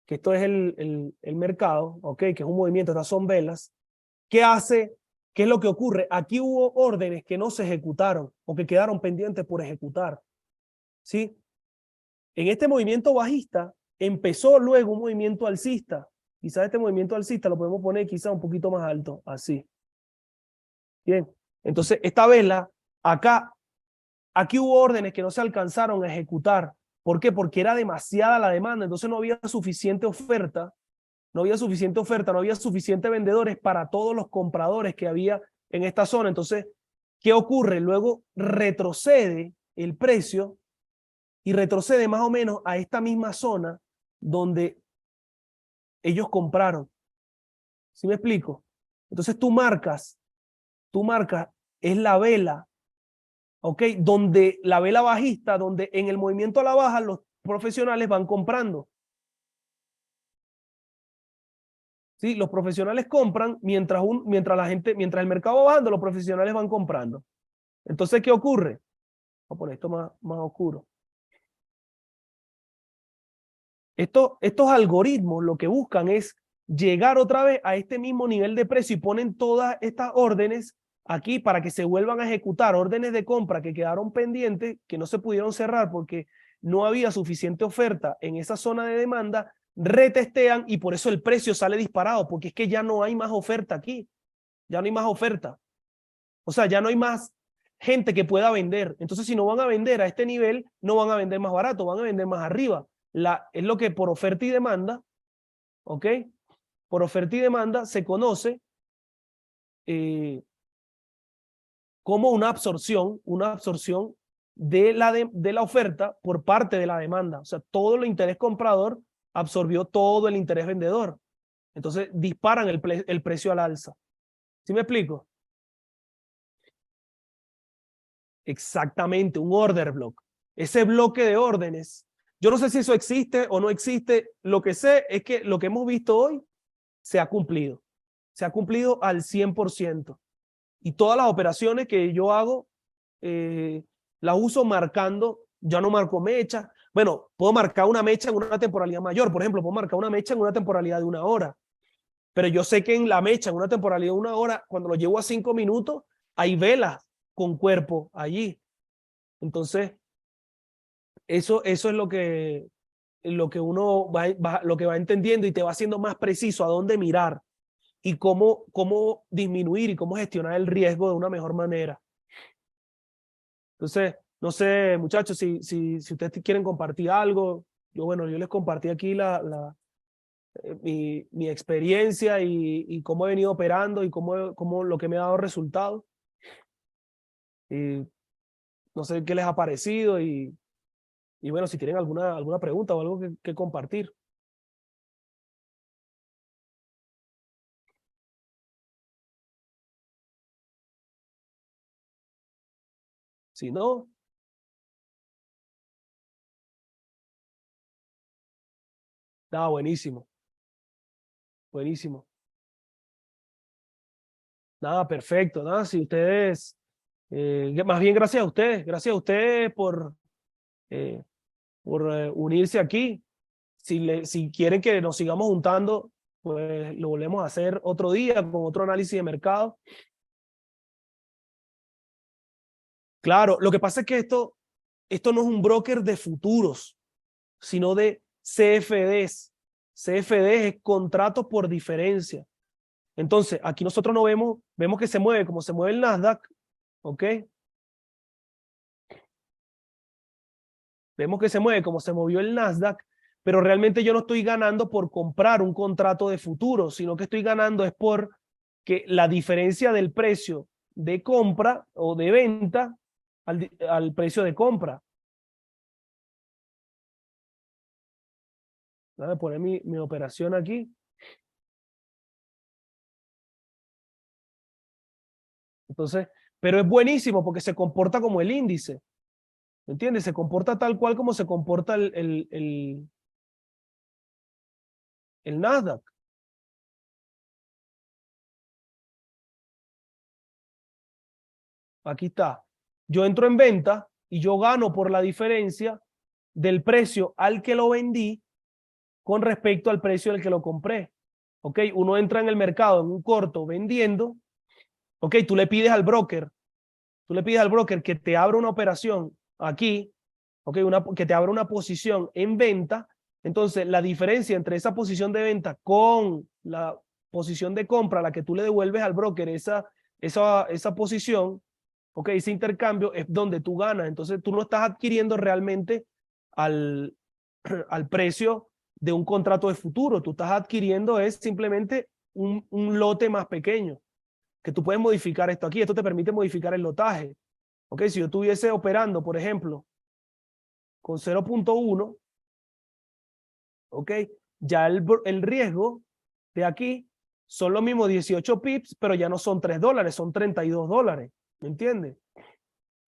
Speaker 1: el mercado, ¿ok? Que es un movimiento, estas son velas. ¿Qué hace? ¿Qué es lo que ocurre? Aquí hubo órdenes que no se ejecutaron o que quedaron pendientes por ejecutar, ¿sí? En este movimiento bajista empezó luego un movimiento alcista. Quizás este movimiento alcista lo podemos poner quizás un poquito más alto, así. Bien, entonces esta vela, aquí hubo órdenes que no se alcanzaron a ejecutar ¿Por qué? Porque era demasiada la demanda, entonces no había suficiente oferta, no había suficiente oferta, no había suficientes vendedores para todos los compradores que había en esta zona. Entonces, ¿qué ocurre? Luego retrocede el precio y retrocede más o menos a esta misma zona donde ellos compraron. ¿Sí me explico? Entonces tu marca es la vela, ¿ok? Donde la vela bajista, donde en el movimiento a la baja los profesionales van comprando. ¿Sí? Los profesionales compran mientras el mercado va bajando, los profesionales van comprando. Entonces, ¿qué ocurre? Voy a poner esto más oscuro. Estos algoritmos lo que buscan es llegar otra vez a este mismo nivel de precio y ponen todas estas órdenes aquí para que se vuelvan a ejecutar, órdenes de compra que quedaron pendientes, que no se pudieron cerrar porque no había suficiente oferta en esa zona de demanda, retestean y por eso el precio sale disparado, porque es que ya no hay más oferta aquí, ya no hay más oferta. O sea, ya no hay más gente que pueda vender. Entonces, si no van a vender a este nivel, no van a vender más barato, van a vender más arriba. Es lo que por oferta y demanda, ¿ok? Por oferta y demanda se conoce como una absorción de la oferta por parte de la demanda. O sea, todo el interés comprador absorbió todo el interés vendedor. Entonces, disparan el precio al alza. ¿Sí me explico? Exactamente, un order block. Ese bloque de órdenes. Yo no sé si eso existe o no existe. Lo que sé es que lo que hemos visto hoy se ha cumplido. Se ha cumplido al 100%. Y todas las operaciones que yo hago, las uso marcando, ya no marco mecha. Bueno, puedo marcar una mecha en una temporalidad mayor. Por ejemplo, puedo marcar una mecha en una temporalidad de 1 hora. Pero yo sé que en la mecha, en una temporalidad de 1 hora, cuando lo llevo a 5 minutos, hay velas con cuerpo allí. Entonces, eso es lo que uno lo que va entendiendo y te va haciendo más preciso a dónde mirar y cómo disminuir y cómo gestionar el riesgo de una mejor manera. Entonces, no sé, muchachos, si ustedes quieren compartir algo, yo les compartí aquí mi experiencia y cómo he venido operando y cómo lo que me ha dado resultados. Y no sé qué les ha parecido y bueno, si tienen alguna pregunta o algo que compartir. Si no, nada, buenísimo, buenísimo. Nada, perfecto, nada, si ustedes, más bien gracias a ustedes eh, por unirse aquí. Si quieren que nos sigamos juntando, pues lo volvemos a hacer otro día con otro análisis de mercado. Claro, lo que pasa es que esto no es un broker de futuros, sino de CFDs. CFDs es contratos por diferencia. Entonces, aquí nosotros no vemos que se mueve como se mueve el Nasdaq, ¿ok? Vemos que se mueve como se movió el Nasdaq, pero realmente yo no estoy ganando por comprar un contrato de futuro, sino que estoy ganando es por que la diferencia del precio de compra o de venta al precio de compra. Voy a poner mi operación aquí. Entonces, pero es buenísimo porque se comporta como el índice. ¿Me entiendes? Se comporta tal cual como se comporta el Nasdaq. Aquí está. Yo entro en venta y yo gano por la diferencia del precio al que lo vendí con respecto al precio al que lo compré. ¿Ok? Uno entra en el mercado en un corto vendiendo. ¿Ok? Tú le pides al broker que te abra una operación aquí, ¿ok? Que te abra una posición en venta. Entonces, la diferencia entre esa posición de venta con la posición de compra a la que tú le devuelves al broker esa posición, ¿ok? Ese intercambio es donde tú ganas. Entonces, tú no estás adquiriendo realmente al, al precio de un contrato de futuro. Tú estás adquiriendo es simplemente un lote más pequeño, que tú puedes modificar esto aquí. Esto te permite modificar el lotaje. ¿Ok? Si yo estuviese operando, por ejemplo, con 0.1, ¿ok? Ya el riesgo de aquí son los mismos 18 pips, pero ya no son $3, son $32. ¿Me entiendes?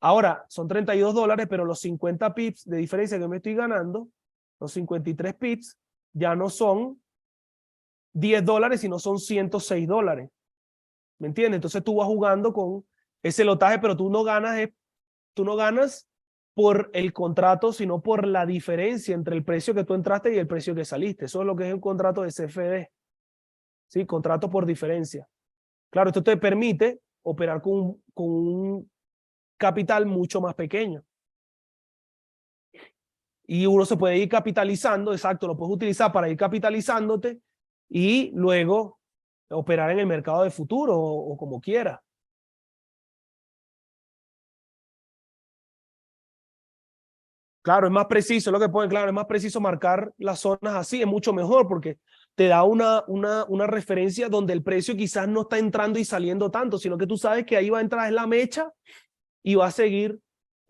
Speaker 1: Ahora, son $32, pero los 50 pips de diferencia que me estoy ganando, los 53 pips, ya no son $10, sino son $106. ¿Me entiendes? Entonces tú vas jugando con ese lotaje, pero tú no ganas por el contrato, sino por la diferencia entre el precio que tú entraste y el precio que saliste. Eso es lo que es un contrato de CFD. ¿Sí? Contrato por diferencia. Claro, esto te permite operar con un capital mucho más pequeño. Y uno se puede ir capitalizando, exacto, lo puedes utilizar para ir capitalizándote y luego operar en el mercado de futuro o como quiera. Claro, es más preciso, lo que pueden, claro, es más preciso marcar las zonas así, es mucho mejor porque te da una referencia donde el precio quizás no está entrando y saliendo tanto, sino que tú sabes que ahí va a entrar la mecha y va a seguir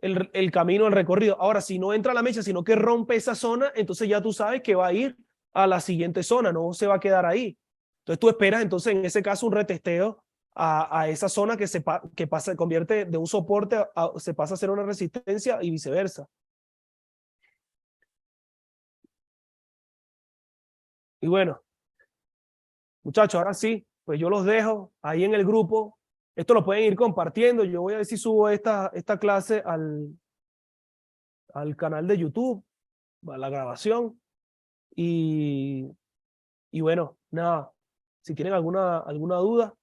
Speaker 1: el camino, el recorrido. Ahora, si no entra la mecha, sino que rompe esa zona, entonces ya tú sabes que va a ir a la siguiente zona, no se va a quedar ahí. Entonces tú esperas, entonces en ese caso, un retesteo a esa zona que pasa, convierte de un soporte, se pasa a ser una resistencia y viceversa. Y bueno, muchachos, ahora sí, pues yo los dejo ahí en el grupo. Esto lo pueden ir compartiendo. Yo voy a ver si subo esta clase al canal de YouTube, a la grabación. Y, y bueno, nada, si tienen alguna duda,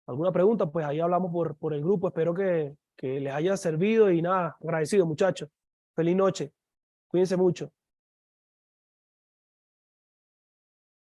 Speaker 1: alguna pregunta, pues ahí hablamos por el grupo. Espero que les haya servido y nada, agradecido muchachos. Feliz noche. Cuídense mucho.